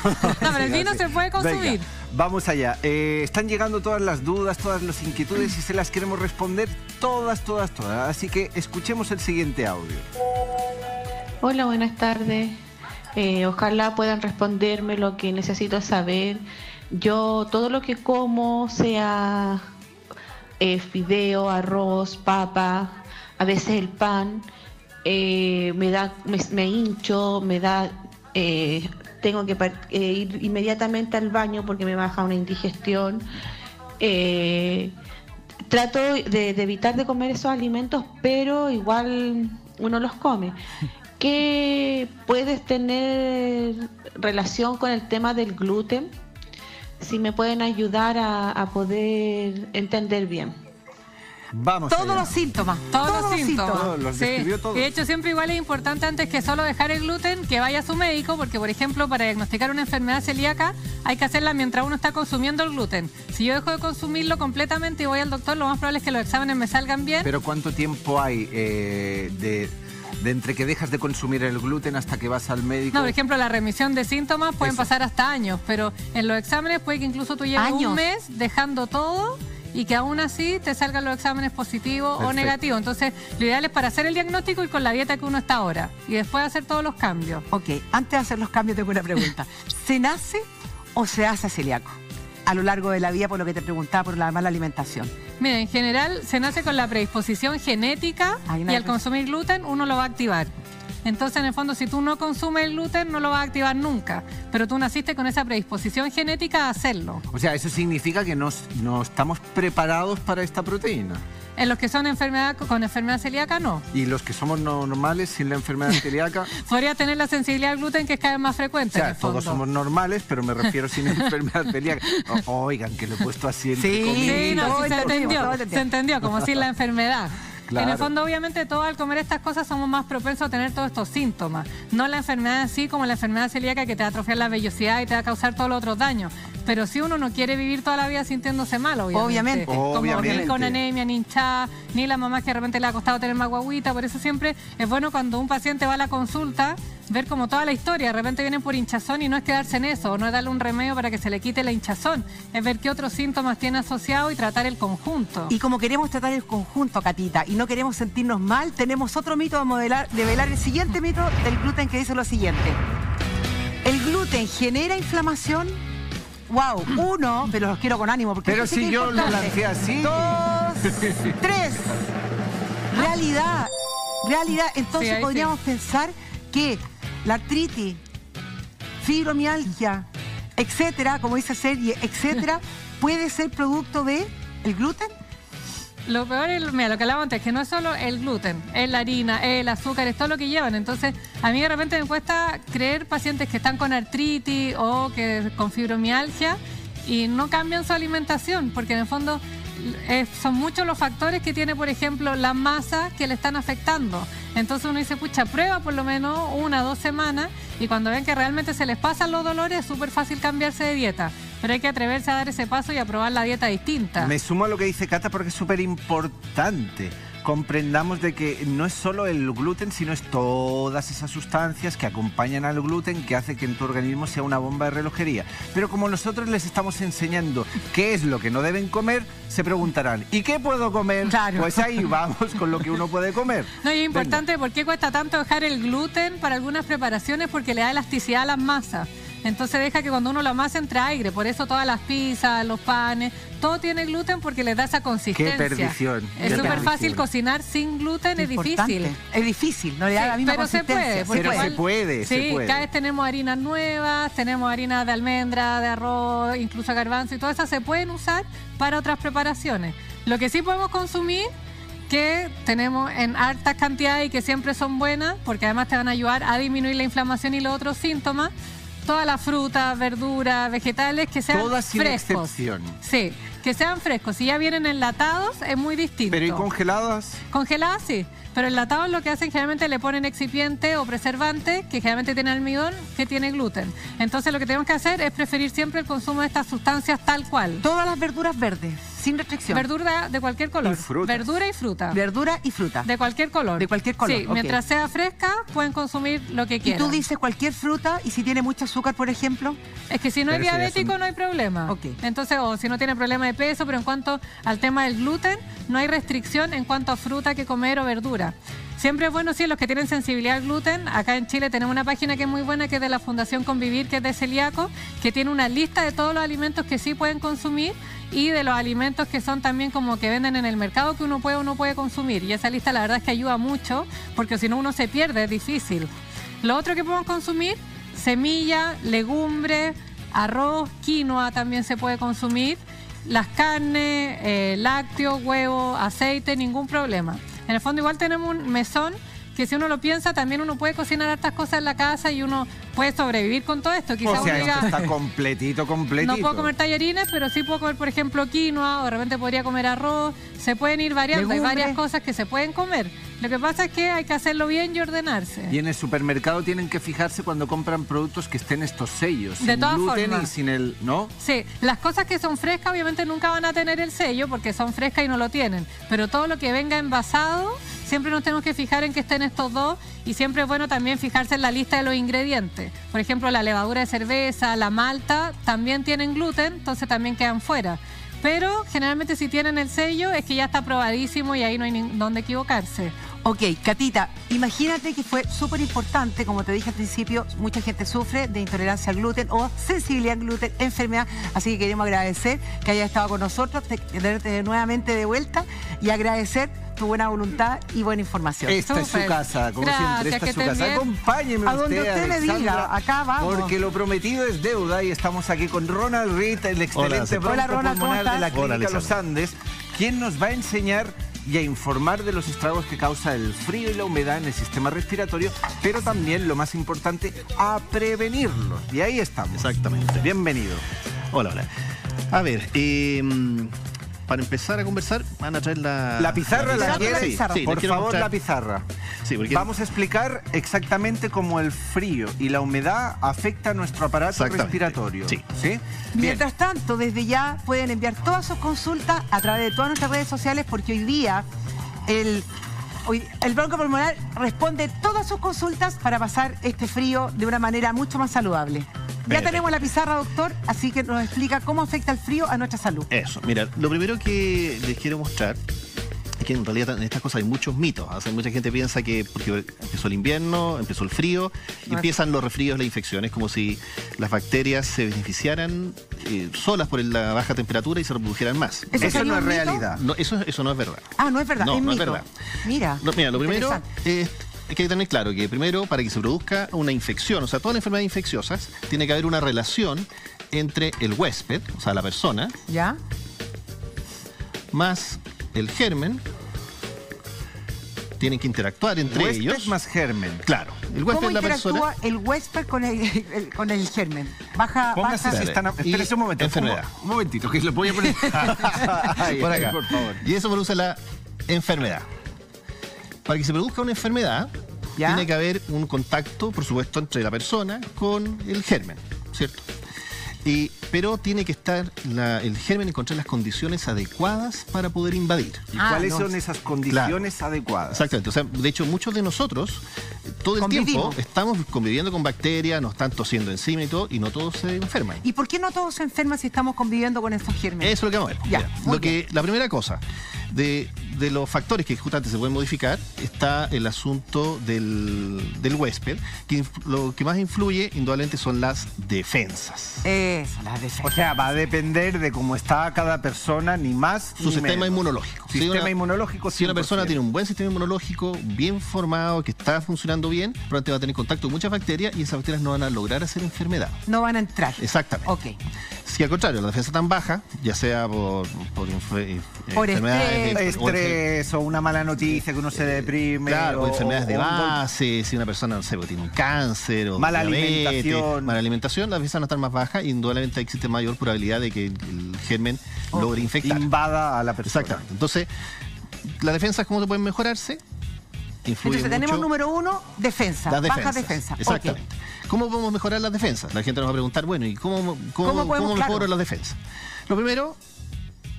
No, pero el vino se puede consumir. Venga, vamos allá. Están llegando todas las dudas, todas las inquietudes y se las queremos responder todas. Así que escuchemos el siguiente audio. Hola, buenas tardes. Ojalá puedan responderme lo que necesito saber. Yo todo lo que como, sea fideo, arroz, papa, a veces el pan, me hincho, tengo que ir inmediatamente al baño porque me baja una indigestión. Trato de evitar de comer esos alimentos, pero igual uno los come. ¿Qué puedes tener relación con el tema del gluten? Si me pueden ayudar a poder entender bien. Vamos todos los síntomas. Los describió todos. Y de hecho, siempre igual es importante, antes que solo dejar el gluten, que vaya a su médico, porque por ejemplo, para diagnosticar una enfermedad celíaca hay que hacerla mientras uno está consumiendo el gluten. Si yo dejo de consumirlo completamente y voy al doctor, lo más probable es que los exámenes me salgan bien. Pero ¿cuánto tiempo hay de entre que dejas de consumir el gluten hasta que vas al médico? No, por ejemplo, la remisión de síntomas pueden pasar hasta años, pero en los exámenes puede que incluso tú lleves un mes dejando todo y que aún así te salgan los exámenes positivos o negativos. Entonces, lo ideal es para hacer el diagnóstico y con la dieta que uno está ahora. Y después hacer todos los cambios. Ok, antes de hacer los cambios tengo una pregunta. ¿Se nace o se hace celíaco a lo largo de la vida, por lo que te preguntaba, por la mala alimentación? Mira, en general se nace con la predisposición genética y al consumir gluten uno lo va a activar. Entonces, en el fondo, si tú no consumes el gluten, no lo vas a activar nunca. Pero tú naciste con esa predisposición genética a hacerlo. O sea, eso significa que no estamos preparados para esta proteína. En los que son con enfermedad celíaca, no. Y los que somos normales sin la enfermedad celíaca... Podría tener la sensibilidad al gluten, que es cada vez más frecuente. O sea, todos somos normales, pero me refiero sin enfermedad celíaca. Oigan, que lo he puesto así en Sí, no, sí, se entendió, como sin la enfermedad. Claro. En el fondo, obviamente, todos al comer estas cosas somos más propensos a tener todos estos síntomas. No la enfermedad en sí, como la enfermedad celíaca, que te va a atrofiar la vellosidad y te va a causar todos los otros daños. Pero si uno no quiere vivir toda la vida sintiéndose mal, obviamente. Como ni con anemia, ni hinchada, ni la mamá que de repente le ha costado tener más guaguita. Por eso siempre es bueno cuando un paciente va a la consulta, ver como toda la historia. De repente vienen por hinchazón y no es quedarse en eso, o no es darle un remedio para que se le quite la hinchazón. Es ver qué otros síntomas tiene asociado y tratar el conjunto. Y como queremos tratar el conjunto, Catita, y no queremos sentirnos mal, tenemos otro mito de develar el siguiente mito del gluten, que dice lo siguiente. ¿El gluten genera inflamación? Wow, 1, pero los quiero con ánimo. Porque pero si yo lo lancé así. 2, 3. Realidad. Entonces sí, podríamos pensar que la artritis, fibromialgia, etcétera, como dice serie, etcétera, puede ser producto del gluten. Lo peor es, mira, lo que hablaba antes, que no es solo el gluten, es la harina, es el azúcar, es todo lo que llevan. Entonces, a mí de repente me cuesta creer pacientes que están con artritis o que con fibromialgia y no cambian su alimentación, porque en el fondo son muchos los factores que tiene, por ejemplo, la masa que le están afectando. Entonces uno dice, pucha, prueba por lo menos 1 o 2 semanas y cuando ven que realmente se les pasan los dolores es súper fácil cambiarse de dieta. Pero hay que atreverse a dar ese paso y a probar la dieta distinta. Me sumo a lo que dice Cata porque es súper importante. Comprendamos de que no es solo el gluten, sino es todas esas sustancias que acompañan al gluten que hace que en tu organismo sea una bomba de relojería. Pero como nosotros les estamos enseñando qué es lo que no deben comer, se preguntarán, ¿y qué puedo comer? Claro. Pues ahí vamos con lo que uno puede comer. No, y es importante, ¿por qué cuesta tanto dejar el gluten para algunas preparaciones? Porque le da elasticidad a las masas. Entonces deja que cuando uno lo amasa entre aire, por eso todas las pizzas, los panes, todo tiene gluten porque les da esa consistencia. ¡Qué perdición! Es súper fácil cocinar sin gluten, es difícil. Es difícil, no le da la misma consistencia. Pero se puede. Se puede. Cada vez tenemos harinas nuevas, tenemos harinas de almendra, de arroz, incluso garbanzo y todas esas se pueden usar para otras preparaciones. Lo que sí podemos consumir, que tenemos en hartas cantidades y que siempre son buenas, porque además te van a ayudar a disminuir la inflamación y los otros síntomas, todas las frutas, verduras, vegetales que sean todas sin frescos. Excepción. Sí, que sean frescos. Si ya vienen enlatados, es muy distinto. ¿Pero y congeladas? Congeladas sí, pero enlatados lo que hacen generalmente le ponen excipiente o preservante, que generalmente tiene almidón, que tiene gluten. Entonces lo que tenemos que hacer es preferir siempre el consumo de estas sustancias tal cual. Todas las verduras verdes, sin restricción. Verdura de cualquier color. Y frutas. Verdura y fruta. Verdura y fruta. De cualquier color. De cualquier color. Sí, okay. Mientras sea fresca, pueden consumir lo que quieran. ¿Y tú dices cualquier fruta y si tiene mucho azúcar, por ejemplo? Es que si no es diabético no hay problema. Okay. Entonces, o si no tiene problema de peso, pero en cuanto al tema del gluten, no hay restricción en cuanto a fruta que comer o verdura. Siempre es bueno, sí, los que tienen sensibilidad al gluten. Acá en Chile tenemos una página que es muy buena, que es de la Fundación Convivir, que es de celíaco, que tiene una lista de todos los alimentos que sí pueden consumir y de los alimentos que son también como que venden en el mercado que uno puede o no puede consumir. Y esa lista la verdad es que ayuda mucho, porque si no uno se pierde, es difícil. Lo otro que podemos consumir, semilla, legumbre, arroz, quinoa también se puede consumir, las carnes, lácteos, huevos, aceite, ningún problema. En el fondo igual tenemos un mesón que si uno lo piensa, también uno puede cocinar hartas cosas en la casa y uno puede sobrevivir con todo esto. Quizás esto está completito. No puedo comer tallarines, pero sí puedo comer, por ejemplo, quinoa, o de repente podría comer arroz. Se pueden ir variando, hay varias cosas que se pueden comer. Lo que pasa es que hay que hacerlo bien y ordenarse. Y en el supermercado tienen que fijarse cuando compran productos que estén estos sellos. De todas gluten formas. Y sin el, ¿no? Sí, las cosas que son frescas obviamente nunca van a tener el sello porque son frescas y no lo tienen. Pero todo lo que venga envasado, siempre nos tenemos que fijar en que estén estos dos. Y siempre es bueno también fijarse en la lista de los ingredientes. Por ejemplo, la levadura de cerveza, la malta, también tienen gluten, entonces también quedan fuera. Pero generalmente si tienen el sello es que ya está probadísimo y ahí no hay dónde equivocarse. Ok, Catita, imagínate que fue súper importante, como te dije al principio, mucha gente sufre de intolerancia al gluten o sensibilidad al gluten, enfermedad, así que queremos agradecer que hayas estado con nosotros, tenerte nuevamente de vuelta y agradecer tu buena voluntad y buena información. Esta es su casa, como siempre, esta es su casa. Acompáñeme a donde usted me diga, acá vamos. Porque lo prometido es deuda y estamos aquí con Ronald Reed, el excelente broncopulmonar de la Clínica Los Andes, quien nos va a enseñar y a informar de los estragos que causa el frío y la humedad en el sistema respiratorio, pero también, lo más importante, a prevenirlos. Y ahí estamos. Exactamente. Bienvenido. Hola, hola. A ver, para empezar a conversar, van a traer la pizarra. ¿La quiere? Sí, por favor, la pizarra. Sí, porque vamos a explicar exactamente cómo el frío y la humedad afectan a nuestro aparato respiratorio. Sí. ¿Sí? Mientras tanto, desde ya pueden enviar todas sus consultas a través de todas nuestras redes sociales, porque hoy día el broncopulmonar responde todas sus consultas para pasar este frío de una manera mucho más saludable. Ya tenemos la pizarra, doctor, así que nos explica cómo afecta el frío a nuestra salud. Eso, mira, lo primero que les quiero mostrar es que en realidad en estas cosas hay muchos mitos. O sea, mucha gente piensa que porque empezó el invierno, empezó el frío, y empiezan los resfríos, las infecciones, como si las bacterias se beneficiaran solas por la baja temperatura y se reprodujeran más. Eso no es realidad. No, eso no es verdad. Ah, no es verdad, no, es no mito. Es verdad. Mira, lo primero es... Hay que tener claro que primero, para que se produzca una infección, o sea, todas las enfermedades infecciosas, tiene que haber una relación entre el huésped, o sea, la persona, ¿ya? más el germen. Tienen que interactuar entre ellos. Huésped más germen. Claro. El huésped ¿Cómo es la persona. interactúa el huésped con el germen? Póngase si están... Espérese un momento. Enfermedad. Un momentito, que lo voy a poner... Por acá. Por favor. Y eso produce la enfermedad. Para que se produzca una enfermedad, tiene que haber un contacto, por supuesto, entre la persona con el germen, ¿cierto? Pero tiene que estar el germen encontrar las condiciones adecuadas para poder invadir. ¿Y cuáles son esas condiciones adecuadas? Exactamente. O sea, de hecho, muchos de nosotros, todo el tiempo, estamos conviviendo con bacterias, nos están tosiendo encima y todo, y no todos se enferman. ¿Y por qué no todos se enferman si estamos conviviendo con esos gérmenes? Eso es lo que vamos a ver. Ya, La primera cosa, de los factores que justamente se pueden modificar, está el asunto del huésped, que lo que más influye, indudablemente, son las defensas. Eso, las defensas. O sea, va a depender de cómo está cada persona, ni más Su ni sistema menos. Inmunológico. Sistema inmunológico, 100%. Si una persona tiene un buen sistema inmunológico, bien formado, que está funcionando bien, probablemente va a tener contacto con muchas bacterias y esas bacterias no van a lograr hacer enfermedad. No van a entrar. Exactamente. Ok. Si al contrario, la defensa tan baja, ya sea por enfermedades... Estrés o una mala noticia que uno se deprime. Claro, o enfermedades de o base, si una persona, no sé, tiene un cáncer o mala diabetes, alimentación. Mala alimentación, las defensas van a estar más bajas y indudablemente existe mayor probabilidad de que el germen logre infectar. Invada a la persona. Exactamente. Entonces, las defensas, ¿cómo se pueden mejorarse? Entonces tenemos número 1, defensa. Las defensas. Baja defensa. Exactamente. Okay. ¿Cómo podemos mejorar las defensas? La gente nos va a preguntar, bueno, ¿y cómo mejoro las defensas? Lo primero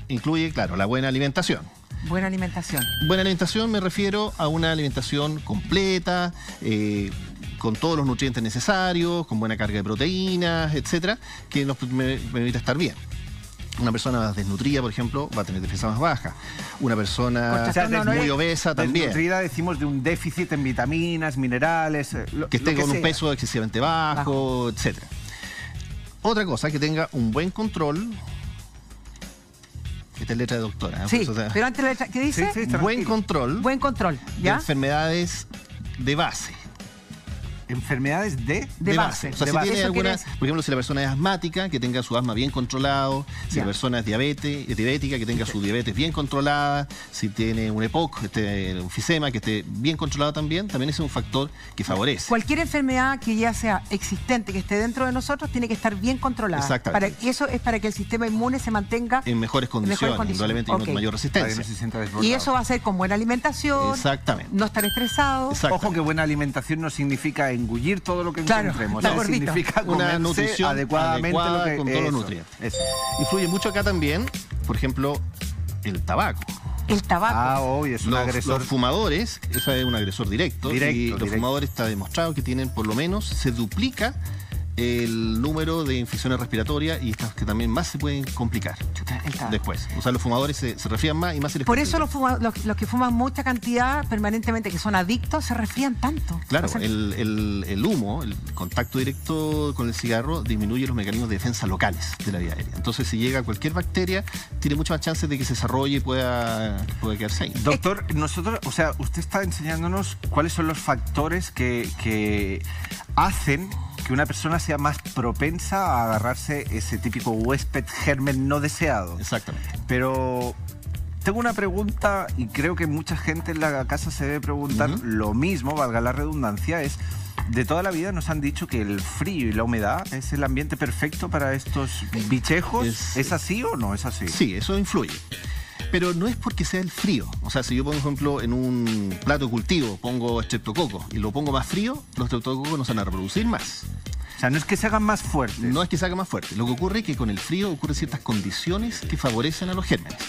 incluye, claro, la buena alimentación. Buena alimentación. Buena alimentación me refiero a una alimentación completa, con todos los nutrientes necesarios, con buena carga de proteínas, etcétera, que nos permite estar bien. Una persona desnutrida, por ejemplo, va a tener defensa más baja. Una persona muy obesa también. Desnutrida decimos de un déficit en vitaminas, minerales... que esté con un peso excesivamente bajo, etcétera. Otra cosa, que tenga un buen control... Esta es letra de doctora. Sí, pero antes la letra, ¿qué dice? Sí, buen control. Buen control, ¿ya? De enfermedades de base. Enfermedades de base. O sea, si tiene alguna, por ejemplo, si la persona es asmática, que tenga su asma bien controlado. Si la persona es diabética, que tenga su diabetes bien controlada. Si tiene un EPOC, un enfisema, que esté bien controlado también es un factor que favorece. Cualquier enfermedad que ya sea existente, que esté dentro de nosotros, tiene que estar bien controlada. Exactamente. Y eso es para que el sistema inmune se mantenga en mejores condiciones, indudablemente, y mayor resistencia. Y eso va a ser con buena alimentación. Exactamente. No estar estresado. Ojo que buena alimentación no significa engullir todo lo que encontremos. Significa una nutrición adecuadamente con todos los nutrientes. Eso. Influye mucho acá también, por ejemplo, el tabaco. El tabaco. Hoy es un agresor. Los fumadores, eso es un agresor directo. Y los fumadores está demostrado que tienen, por lo menos, se duplica el número de infecciones respiratorias y estas que también más se pueden complicar después. O sea, los fumadores se resfrían más y más se les Por eso los que fuman mucha cantidad permanentemente, que son adictos, se resfrían tanto. Claro, o sea, el humo, el contacto directo con el cigarro disminuye los mecanismos de defensa locales de la vía aérea. Entonces, si llega cualquier bacteria, tiene muchas más chances de que se desarrolle y pueda quedarse ahí. Doctor, nosotros, o sea, usted está enseñándonos cuáles son los factores que hacen que una persona sea más propensa a agarrarse ese típico huésped germen no deseado. Exactamente. Pero tengo una pregunta y creo que mucha gente en la casa se debe preguntar lo mismo, valga la redundancia, es... De toda la vida nos han dicho que el frío y la humedad es el ambiente perfecto para estos bichejos. ¿Es así o no es así? Sí, eso influye. Pero no es porque sea el frío. O sea, si yo, por ejemplo, en un plato de cultivo pongo estreptococo y lo pongo más frío, los estreptococos no se van a reproducir más. O sea, no es que se hagan más fuertes. No es que se hagan más fuertes. Lo que ocurre es que con el frío ocurren ciertas condiciones que favorecen a los gérmenes.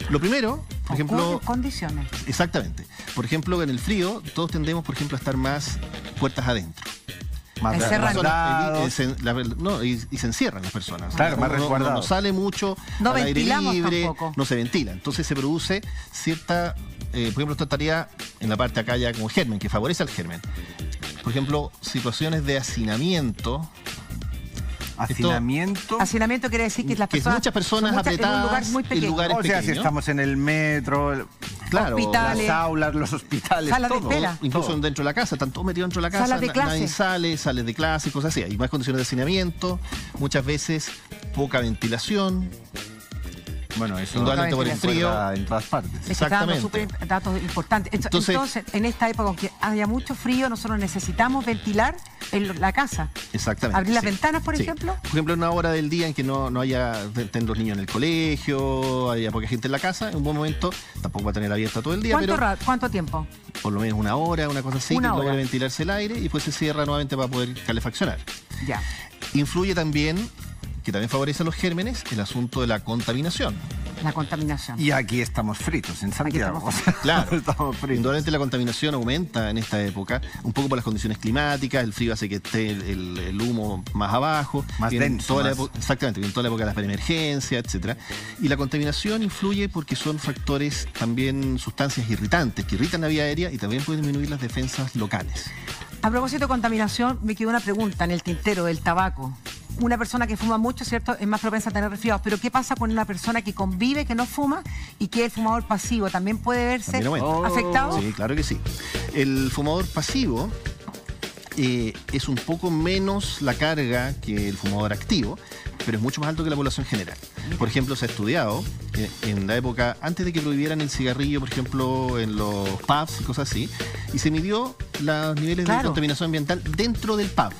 Lo primero, por ejemplo... Condiciones. Exactamente. Por ejemplo, en el frío todos tendemos, por ejemplo, a estar más puertas adentro. Más resguardados. Y se encierran las personas. Claro, más resguardados. No sale mucho no al aire libre, tampoco. no se ventila. Entonces se produce cierta... por ejemplo, esto estaría en la parte acá ya como germen, que favorece al germen. Por ejemplo, situaciones de hacinamiento. Hacinamiento quiere decir que las personas... muchas personas apretadas en lugares pequeños. O sea, si estamos en el metro... Claro, hospitales, las aulas, los hospitales, salas todo. de espera. Incluso dentro de la casa, están todos metidos dentro de la casa, salas de clase. nadie sale de clase, cosas así. Hay más condiciones de hacinamiento, muchas veces poca ventilación. Bueno, eso indudablemente por el frío en todas partes. Exactamente. Datos importantes. Entonces, en esta época, aunque haya mucho frío, nosotros necesitamos ventilar la casa. Exactamente. Abrir las ventanas, por ejemplo. Por ejemplo, en una hora del día en que no haya estén los niños en el colegio, haya poca gente en la casa, en un buen momento, tampoco va a tener abierta todo el día. ¿Cuánto tiempo? Por lo menos una hora, una cosa así, que logra ventilarse el aire y después se cierra nuevamente para poder calefaccionar. Ya. Influye también, que también favorece a los gérmenes, el asunto de la contaminación. La contaminación. Y aquí estamos fritos, en Santiago. Claro, estamos fritos. Indudablemente la contaminación aumenta en esta época, un poco por las condiciones climáticas, el frío hace que esté el humo más abajo. Más denso. Exactamente, en toda la época de las preemergencias, etcétera. Y la contaminación influye porque son factores también, sustancias irritantes, que irritan la vía aérea y también pueden disminuir las defensas locales. A propósito de contaminación, me quedó una pregunta en el tintero del tabaco. Una persona que fuma mucho, ¿cierto?, es más propensa a tener resfriados. Pero ¿qué pasa con una persona que convive, que no fuma y que es el fumador pasivo? ¿También puede verse afectado? Sí, claro que sí. El fumador pasivo es un poco menos la carga que el fumador activo, pero es mucho más alto que la población general. Por ejemplo, se ha estudiado en la época, antes de que prohibieran el cigarrillo, por ejemplo, en los pubs y cosas así, y se midió los niveles de contaminación ambiental dentro del pub.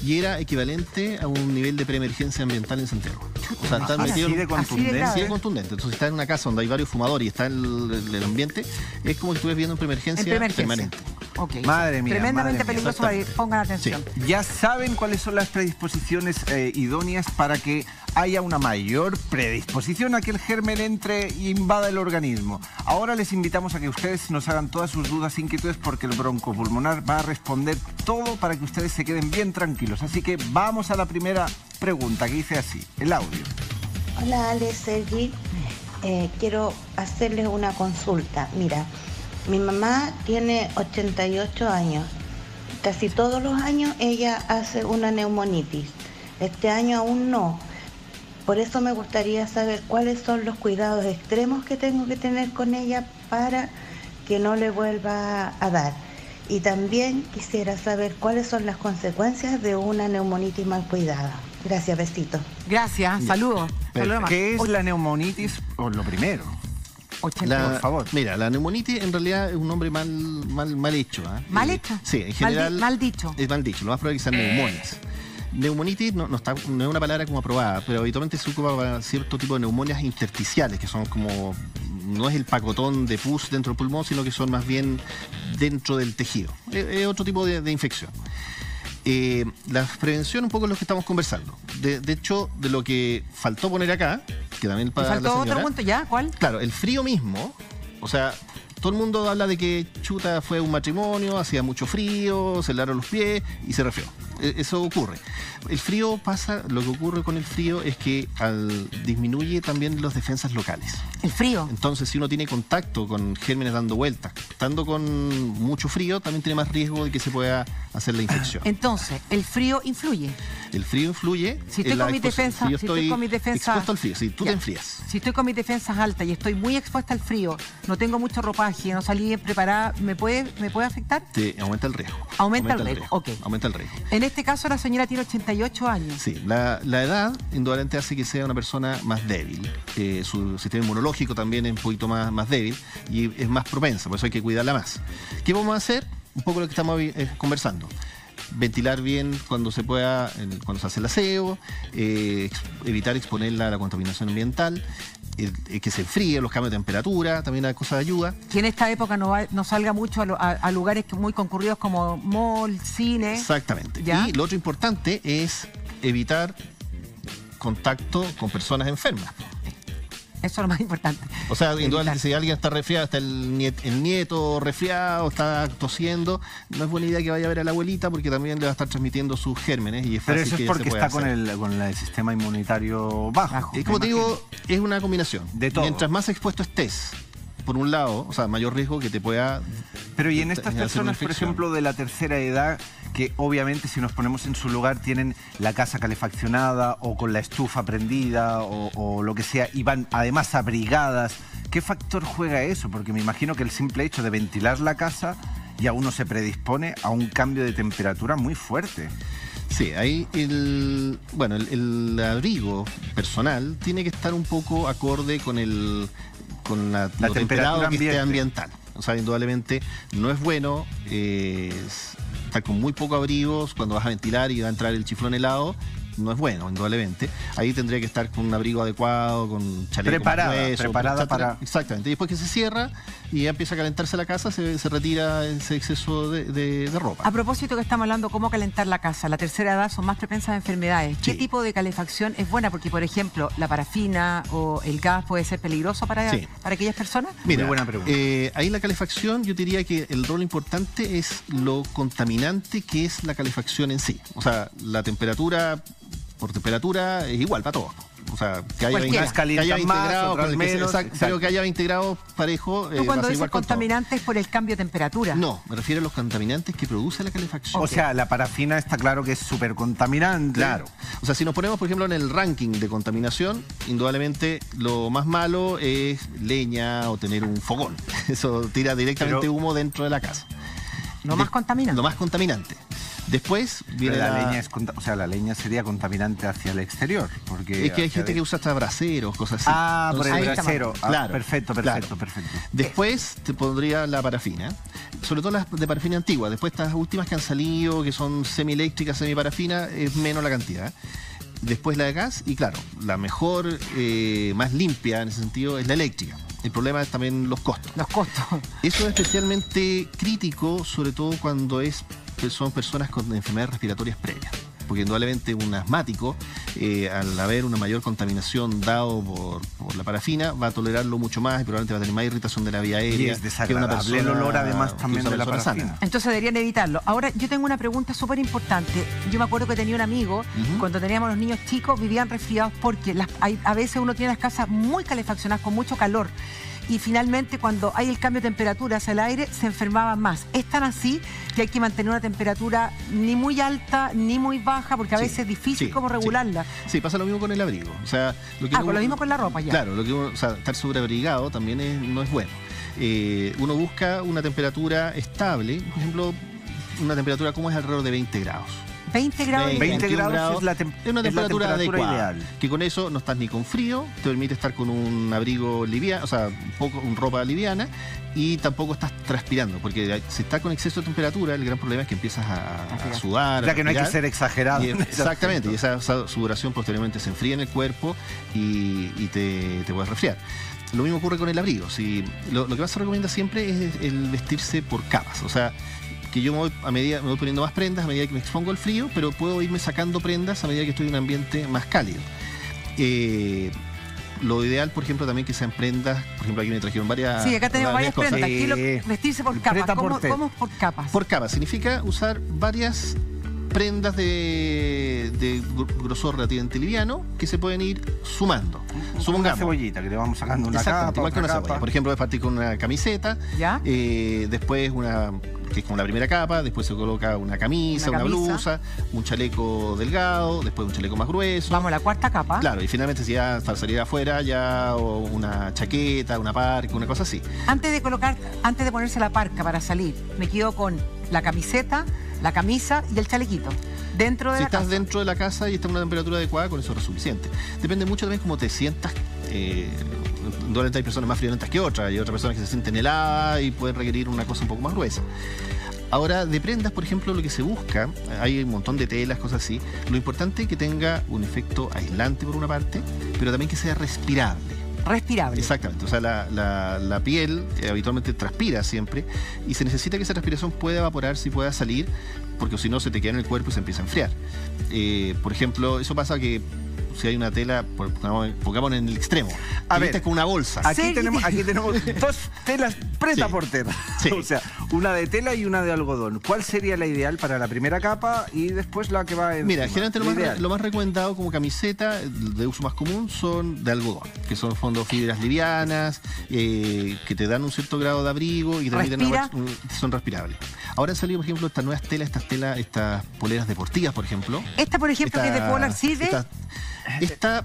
Y era equivalente a un nivel de preemergencia ambiental en Santiago. O sea, está metido así de contundente. Así de contundente. Entonces, si estás en una casa donde hay varios fumadores y está el ambiente, es como si estuvieras viendo en preemergencia permanente. Okay. Madre mía. Tremendamente peligroso, pongan atención. Sí. Ya saben cuáles son las predisposiciones idóneas para que haya una mayor predisposición a que el germen entre e invada el organismo. Ahora les invitamos a que ustedes nos hagan todas sus dudas e inquietudes porque el broncopulmonar va a responder todo para que ustedes se queden bien tranquilos. Así que vamos a la primera pregunta que dice así, el audio. Hola Ale, Sergi. Quiero hacerles una consulta. Mira, mi mamá tiene 88 años. Casi todos los años ella hace una neumonitis. Este año aún no. Por eso me gustaría saber cuáles son los cuidados extremos que tengo que tener con ella para que no le vuelva a dar. Y también quisiera saber cuáles son las consecuencias de una neumonitis mal cuidada. Gracias, besito. Gracias, saludos. ¿Qué es la neumonitis? Por lo primero. Por favor. Mira, la neumonitis en realidad es un nombre mal hecho. ¿Mal hecho? Sí, en general. Mal dicho. Es mal dicho. Lo más probable es que sean neumonias. Neumonitis no es una palabra como aprobada, pero habitualmente se ocupa para cierto tipo de neumonias intersticiales, que son como, no es el pacotón de pus dentro del pulmón, sino que son más bien dentro del tejido. Es otro tipo de infección. La prevención un poco es lo que estamos conversando. De hecho, de lo que faltó poner acá, que también para faltó la señora, otro punto ya, ¿cuál? Claro, el frío mismo, o sea, todo el mundo habla de que chuta fue un matrimonio, hacía mucho frío, se helaron los pies y se resfrió. Eso ocurre. El frío pasa, lo que ocurre con el frío es que disminuye también las defensas locales. ¿El frío? Entonces, si uno tiene contacto con gérmenes dando vueltas, estando con mucho frío, también tiene más riesgo de que se pueda hacer la infección. Entonces, ¿el frío influye? El frío influye. Si estoy con mis defensas, si yo estoy con mis defensas expuesto al frío, si tú te enfrías. Si estoy con mis defensas altas y estoy muy expuesta al frío, no tengo mucho ropaje, no salí bien preparada, ¿me puede afectar? Te aumenta el riesgo. Aumenta el riesgo, ok. Aumenta el riesgo. En este caso, la señora tiene 88 años. Sí, la edad indudablemente hace que sea una persona más débil. Su sistema inmunológico también es un poquito más débil y es más propensa, por eso hay que cuidarla más. ¿Qué vamos a hacer? Un poco lo que estamos conversando. Ventilar bien cuando se pueda, cuando se hace el aseo, evitar exponerla a la contaminación ambiental, que se enfríe, los cambios de temperatura, también hay cosas de ayuda. Que en esta época no salga mucho a lugares muy concurridos como mall, cine. Exactamente. ¿Ya? Y lo otro importante es evitar contacto con personas enfermas. Eso es lo más importante. O sea, indudablemente si alguien está resfriado, está el nieto resfriado, está tosiendo, no es buena idea que vaya a ver a la abuelita porque también le va a estar transmitiendo sus gérmenes y es fácil. Pero eso es que porque se pueda está con el sistema inmunitario bajo. Como te digo, es una combinación. De todo. Mientras más expuesto estés, por un lado, o sea, mayor riesgo que te pueda... Pero y en estas personas, por ejemplo, de la tercera edad, que obviamente si nos ponemos en su lugar tienen la casa calefaccionada o con la estufa prendida o lo que sea, y van además abrigadas, ¿qué factor juega eso? Porque me imagino que el simple hecho de ventilar la casa ya uno se predispone a un cambio de temperatura muy fuerte. Sí, ahí el abrigo personal tiene que estar un poco acorde con la temperatura que esté ambiental. O sea, indudablemente no es bueno estar con muy poco abrigo cuando vas a ventilar y va a entrar el chiflón helado. No es bueno, indudablemente. Ahí tendría que estar con un abrigo adecuado, con chaleco preparada para... Exactamente. Y después que se cierra y ya empieza a calentarse la casa, se retira ese exceso de ropa. A propósito que estamos hablando cómo calentar la casa, la tercera edad son más propensas a enfermedades. ¿Qué tipo de calefacción es buena? Porque, por ejemplo, la parafina o el gas puede ser peligroso para aquellas personas. Mira, muy buena pregunta. Ahí la calefacción, yo diría que el rol importante es lo contaminante que es la calefacción en sí. O sea, la temperatura... Por temperatura es igual para todos. O sea, que haya 20 grados, pero que haya 20 grados parejo. ¿Tú cuando dices contaminantes por el cambio de temperatura? No, me refiero a los contaminantes que produce la calefacción. O sea, la parafina está claro que es súper contaminante. Claro. O sea, si nos ponemos, por ejemplo, en el ranking de contaminación, indudablemente lo más malo es leña o tener un fogón. Eso tira directamente humo dentro de la casa. Lo más contaminante. Lo más contaminante. Después viene la leña sería contaminante hacia el exterior, porque es que hay gente que usa hasta braseros, cosas así. Ah, por el brasero. Claro, perfecto. Después te pondría la parafina, sobre todo las de parafina antigua. Después estas últimas que han salido, que son semieléctricas, semiparafina, es menos la cantidad. Después la de gas y claro, la mejor, más limpia en ese sentido es la eléctrica. El problema es también los costos. Eso es especialmente crítico, sobre todo cuando son personas con enfermedades respiratorias previas. Porque indudablemente un asmático, al haber una mayor contaminación dado por la parafina, va a tolerarlo mucho más y probablemente va a tener más irritación de la vía aérea. Y es desagradable el olor además también de la parafina. Entonces deberían evitarlo. Ahora, yo tengo una pregunta súper importante. Yo me acuerdo que tenía un amigo, cuando teníamos los niños chicos, vivían resfriados porque a veces uno tiene las casas muy calefaccionadas, con mucho calor. Y finalmente cuando hay el cambio de temperatura hacia el aire se enfermaban más. Es tan así que hay que mantener una temperatura ni muy alta ni muy baja porque a veces es difícil como regularla. Sí, pasa lo mismo con el abrigo. O sea, con lo mismo con la ropa ya. Claro, estar sobreabrigado también no es bueno. Uno busca una temperatura estable, por ejemplo, una temperatura como es alrededor de 20 grados. 20 grados. 20 grados es una temperatura adecuada, ideal. que con eso no estás ni con frío, te permite estar con un abrigo liviano, o sea, un ropa liviana, y tampoco estás transpirando, porque si estás con exceso de temperatura, el gran problema es que empiezas a sudar. O sea, que no hay que ser exagerado. Exactamente, y esa sudoración posteriormente se enfría en el cuerpo y te puedes resfriar. Lo mismo ocurre con el abrigo. Lo que más se recomienda siempre es el vestirse por capas, o sea, que yo me voy poniendo más prendas a medida que me expongo al frío, pero puedo irme sacando prendas a medida que estoy en un ambiente más cálido. Lo ideal, por ejemplo, también que sean prendas, por ejemplo, aquí me trajeron varias. Sí, acá tenemos varias cosas. prendas. Vestirse por capas. ¿Cómo es por capas? Por capas significa usar varias prendas de grosor relativamente liviano que se pueden ir sumando. Supongamos una cebollita, que le vamos sacando una capa, igual que una cebolla. Por ejemplo, es partir con una camiseta, después que es como la primera capa, después se coloca una camisa, una blusa, un chaleco delgado, después un chaleco más grueso. Vamos a la cuarta capa. Claro, y finalmente si ya para salir afuera, ya o una chaqueta, una parca, una cosa así. Antes de ponerse la parca para salir, me quedo con la camiseta, la camisa y el chalequito. Dentro de si la estás casa. dentro de la casa y está a una temperatura adecuada, con eso es suficiente. Depende mucho también cómo te sientas. Indudablemente hay personas más friolentas que otras, hay otras personas que se sienten heladas y pueden requerir una cosa un poco más gruesa. Ahora, de prendas, por ejemplo, lo que se busca, hay un montón de telas, cosas así. Lo importante es que tenga un efecto aislante por una parte, pero también que sea respirable. Respirable. Exactamente, o sea, la piel habitualmente transpira siempre y se necesita que esa respiración pueda evaporarse y pueda salir, porque si no se te queda en el cuerpo y se empieza a enfriar. Por ejemplo, eso pasa que si hay una tela, pongamos en el extremo, a ver, con una bolsa. Aquí tenemos dos telas preta por tela. Sí. O sea, una de tela y una de algodón. ¿Cuál sería la ideal para la primera capa y después la que va encima? Mira, generalmente lo más recomendado como camiseta de uso más común son de algodón, que son fondos fibras livianas, que te dan un cierto grado de abrigo y te permiten son respirables. Ahora han salido, por ejemplo, estas nuevas telas, estas poleras deportivas, por ejemplo. Esta, por ejemplo, que es de polar, ¿sirve?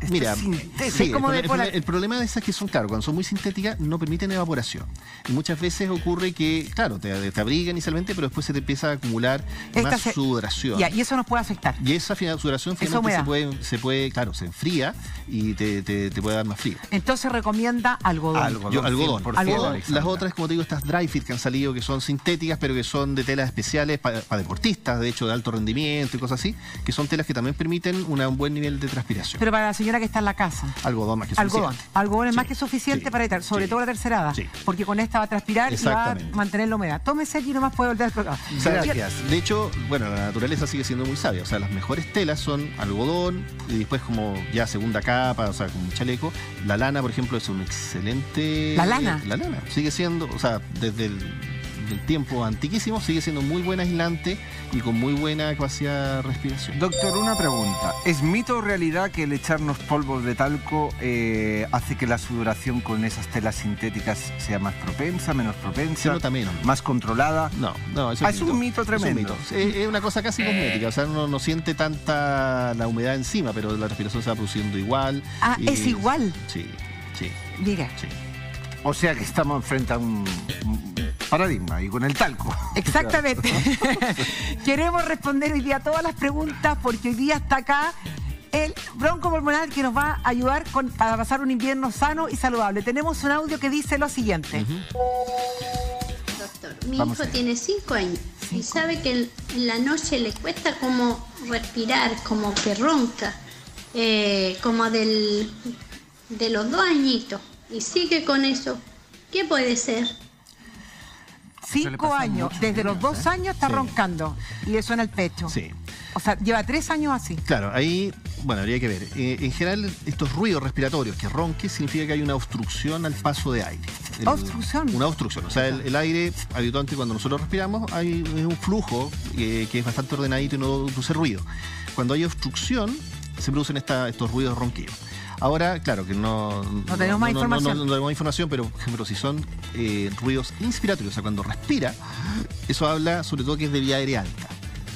Mira, sí, el problema de esas que son, claro, cuando son muy sintéticas no permiten evaporación. Y muchas veces ocurre que, claro, te abrigan inicialmente, pero después se te empieza a acumular más sudoración. Y eso nos puede afectar. Y esa sudoración finalmente se puede, claro, se enfría y te puede dar más frío. Entonces recomienda algodón. Algodón. Algodón. Las otras, como te digo, estas dry fit que han salido, que son sintéticas, pero que son de telas especiales para deportistas, de hecho, de alto rendimiento y cosas así, que son telas que también permiten un buen nivel de transpiración. Pero para la señora que está en la casa. Algodón más que suficiente. Algodón es más que suficiente para evitar, sobre todo la tercera edad. Sí. Porque con esta va a transpirar y va a mantener la humedad. Tómese y nomás puede volver al programa. Gracias. De hecho, bueno, la naturaleza sigue siendo muy sabia. O sea, las mejores telas son algodón y después como ya segunda capa, o sea, como un chaleco. La lana, por ejemplo, es un excelente... ¿La lana? La lana. Sigue siendo, o sea, desde del tiempo antiquísimo, sigue siendo muy buen aislante y con muy buena capacidad de respiración. Doctor, una pregunta. ¿Es mito o realidad que el echarnos polvos de talco hace que la sudoración con esas telas sintéticas sea más propensa, menos propensa? Se nota menos. ¿Más controlada? No, eso es un mito tremendo. Es una cosa casi cosmética, o sea, no siente tanta la humedad encima, pero la respiración se va produciendo igual. Ah, ¿es igual? Sí. Diga. Sí. O sea que estamos frente a un paradigma y con el talco. Exactamente. Queremos responder hoy día todas las preguntas porque hoy día está acá el broncopulmonar que nos va a ayudar a pasar un invierno sano y saludable. Tenemos un audio que dice lo siguiente. Doctor, mi hijo tiene 5 años y sabe que en la noche le cuesta como respirar, como que ronca, como de los 2 añitos. Y sigue con eso. ¿Qué puede ser? 5 años, desde los 2 años está roncando y le suena el pecho. Sí. O sea, lleva 3 años así. Claro, ahí, bueno, habría que ver. En general, estos ruidos respiratorios que ronque significa que hay una obstrucción al paso de aire. ¿Obstrucción? Una obstrucción. O sea, el aire, habitualmente cuando nosotros respiramos, hay un flujo que es bastante ordenadito y no produce ruido. Cuando hay obstrucción, se producen estos ruidos ronquidos. Ahora, claro que no tenemos más información. No tenemos información, pero por ejemplo, si son ruidos inspiratorios, o sea, cuando respira, eso habla sobre todo que es de vía aérea alta.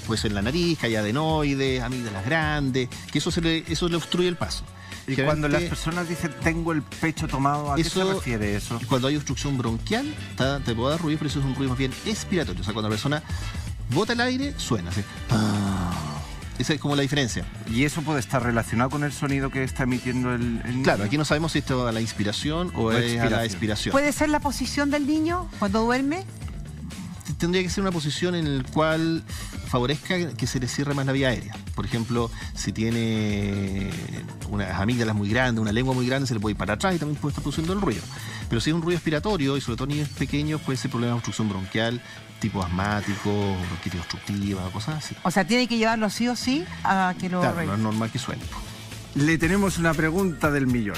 Puede ser en la nariz, que hay adenoides, amígdalas grandes, que eso le obstruye el paso. Y cuando las personas dicen tengo el pecho tomado, ¿a qué se refiere eso? Cuando hay obstrucción bronquial, te puede dar ruido, pero eso es un ruido más bien expiratorio. O sea, cuando la persona bota el aire, suena así. Esa es como la diferencia. ¿Y eso puede estar relacionado con el sonido que está emitiendo el niño? Claro, aquí no sabemos si esto es a la inspiración o es a la expiración. ¿Puede ser la posición del niño cuando duerme? Tendría que ser una posición en la cual favorezca que se le cierre más la vía aérea. Por ejemplo, si tiene unas amígdalas muy grandes, una lengua muy grande, se le puede ir para atrás y también puede estar produciendo el ruido. Pero si es un ruido expiratorio, y sobre todo en niños pequeños, puede ser problema de obstrucción bronquial, tipo asmático, bronquitis obstructiva, cosas así. O sea, tiene que llevarlo sí o sí a que lo... Claro, no es normal que suene. Le tenemos una pregunta del millón.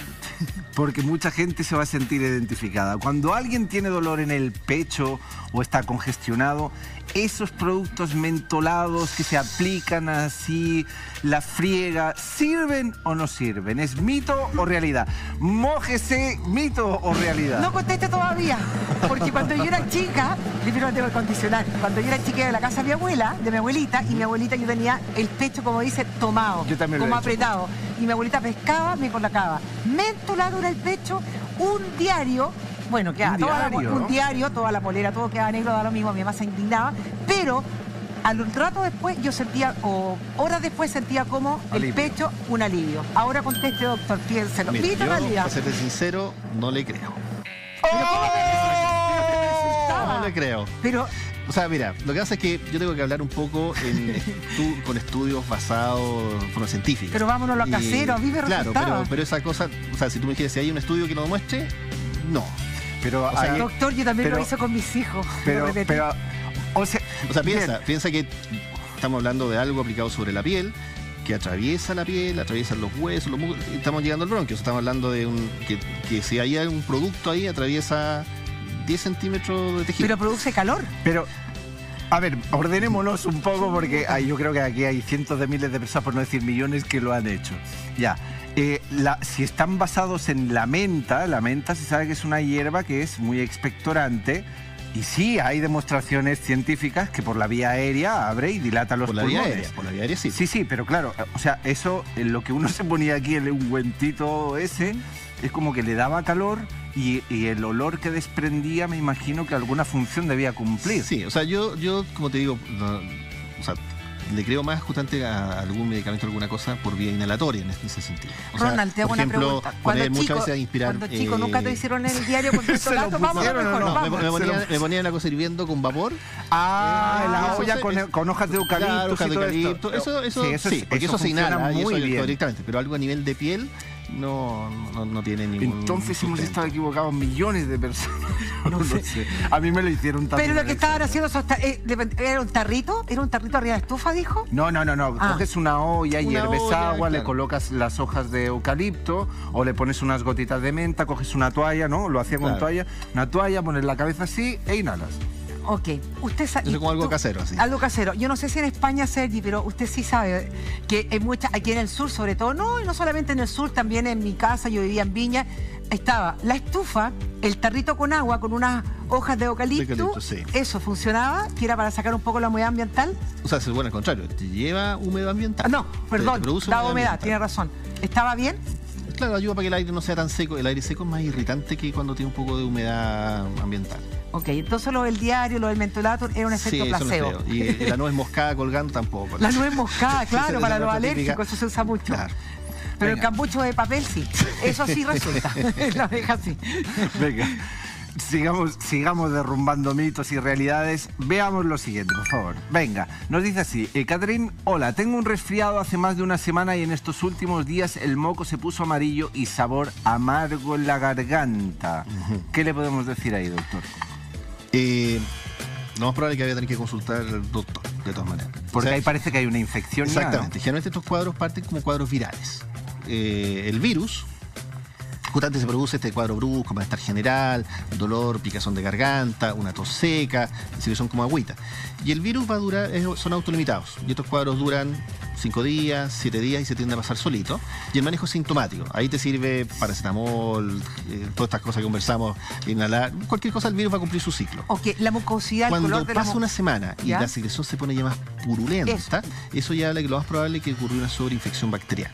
porque mucha gente se va a sentir identificada. Cuando alguien tiene dolor en el pecho o está congestionado, esos productos mentolados que se aplican así, la friega, ¿sirven o no sirven? ¿Es mito o realidad? Mójese, mito o realidad. No conteste todavía, porque cuando yo era chica, primero tengo que condicionar, cuando yo era chica iba a la casa de mi abuela, de mi abuelita, y mi abuelita yo tenía el pecho, como dice, tomado, yo también como apretado. Y mi abuelita pescaba, me colocaba mentolado en el pecho, un diario. Bueno, un diario, toda la polera, todo quedaba negro, daba lo mismo, mi mamá se indignaba, pero al rato después yo sentía, o horas después sentía como el pecho un alivio. Ahora conteste, doctor, piénselo. Mira, yo, realidad. para serte sincero, no le creo. ¡Oh! No le creo. Pero... O sea, mira, lo que pasa es que yo tengo que hablar un poco con estudios basados en forma científica. Pero vámonos a lo casero, a mí me resultaba. Claro, pero esa cosa, o sea, si tú me dijeras si hay un estudio que lo demuestre, no. Pero, o sea, doctor, yo también lo hice con mis hijos. O sea, piensa que estamos hablando de algo aplicado sobre la piel, que atraviesa la piel, atraviesan los huesos, los músculos, y estamos llegando al bronquio. Estamos hablando de que si hay un producto ahí, atraviesa 10 centímetros de tejido. Pero produce calor. Pero, a ver, ordenémonos un poco porque yo creo que aquí hay cientos de miles de personas, por no decir millones, que lo han hecho. Ya. Si están basados en la menta se sabe que es una hierba que es muy expectorante. Y sí, hay demostraciones científicas que por la vía aérea abre y dilata los pulmones. Por la vía aérea sí. Sí, pero claro, o sea, eso, lo que uno se ponía aquí, el ungüentito ese, es como que le daba calor y el olor que desprendía, me imagino que alguna función debía cumplir. Sí, o sea, yo como te digo, le creo más justamente a algún medicamento, alguna cosa por vía inhalatoria en ese sentido. Ronald, te hago una pregunta. Cuando chico, ¿nunca te hicieron en el diario con se lo me ponían la cosa hirviendo con vapor. La olla con hojas de eucalipto. Claro, eso sí, porque eso se inhala muy bien directamente, pero algo a nivel de piel no tiene ningún... Entonces hemos estado equivocados millones de personas. No sé. A mí me lo hicieron también. Pero lo que estaban haciendo, ¿era un tarrito? ¿Era un tarrito arriba de estufa, dijo? No. Coges una olla, hierves agua, le colocas las hojas de eucalipto o le pones unas gotitas de menta, coges una toalla, ¿no? Lo hacía con toalla. Una toalla, pones la cabeza así e inhalas. Ok, usted sabe... Eso es como algo casero, así. Algo casero. Yo no sé si en España, Sergi, pero usted sí sabe que hay muchas, aquí en el sur sobre todo, y no solamente en el sur, también en mi casa, yo vivía en Viña, estaba la estufa, el tarrito con agua, con unas hojas de eucalipto, sí. Eso funcionaba, que era para sacar un poco la humedad ambiental. O sea, bueno, al contrario, te lleva humedad ambiental. No, perdón, da humedad, tiene razón. ¿Estaba bien? Claro, ayuda para que el aire no sea tan seco. El aire seco es más irritante que cuando tiene un poco de humedad ambiental. Ok, entonces lo del diario, lo del mentolato era un efecto placebo. Y la nuez moscada colgando tampoco. La nuez moscada, claro, para los alérgicos, eso se usa mucho. Claro. Pero el cambucho de papel sí, eso sí resulta. Lo deja así. Venga, sigamos derrumbando mitos y realidades. Veamos lo siguiente, por favor. Venga, nos dice así, Catherine, hola, tengo un resfriado hace más de una semana y en estos últimos días el moco se puso amarillo y sabor amargo en la garganta. ¿Qué le podemos decir ahí, doctor? Lo más probable es que voy a tener que consultar al doctor, de todas maneras. Porque ahí parece que hay una infección. Exactamente. Ya, ¿no? Generalmente estos cuadros parten como cuadros virales. El virus, justamente se produce este cuadro brusco, malestar general, dolor, picazón de garganta, una tos seca, así que son como agüita. Y el virus va a durar, son autolimitados. Y estos cuadros duran 5 días, 7 días y se tienden a pasar solito. Y el manejo es sintomático. Ahí te sirve paracetamol, todas estas cosas que conversamos, inhalar, cualquier cosa, el virus va a cumplir su ciclo. Ok, la mucosidad, cuando el color de pasa una semana y la secreción se pone ya más purulenta, eso ya habla que lo más probable es que ocurrió una sobreinfección bacteriana.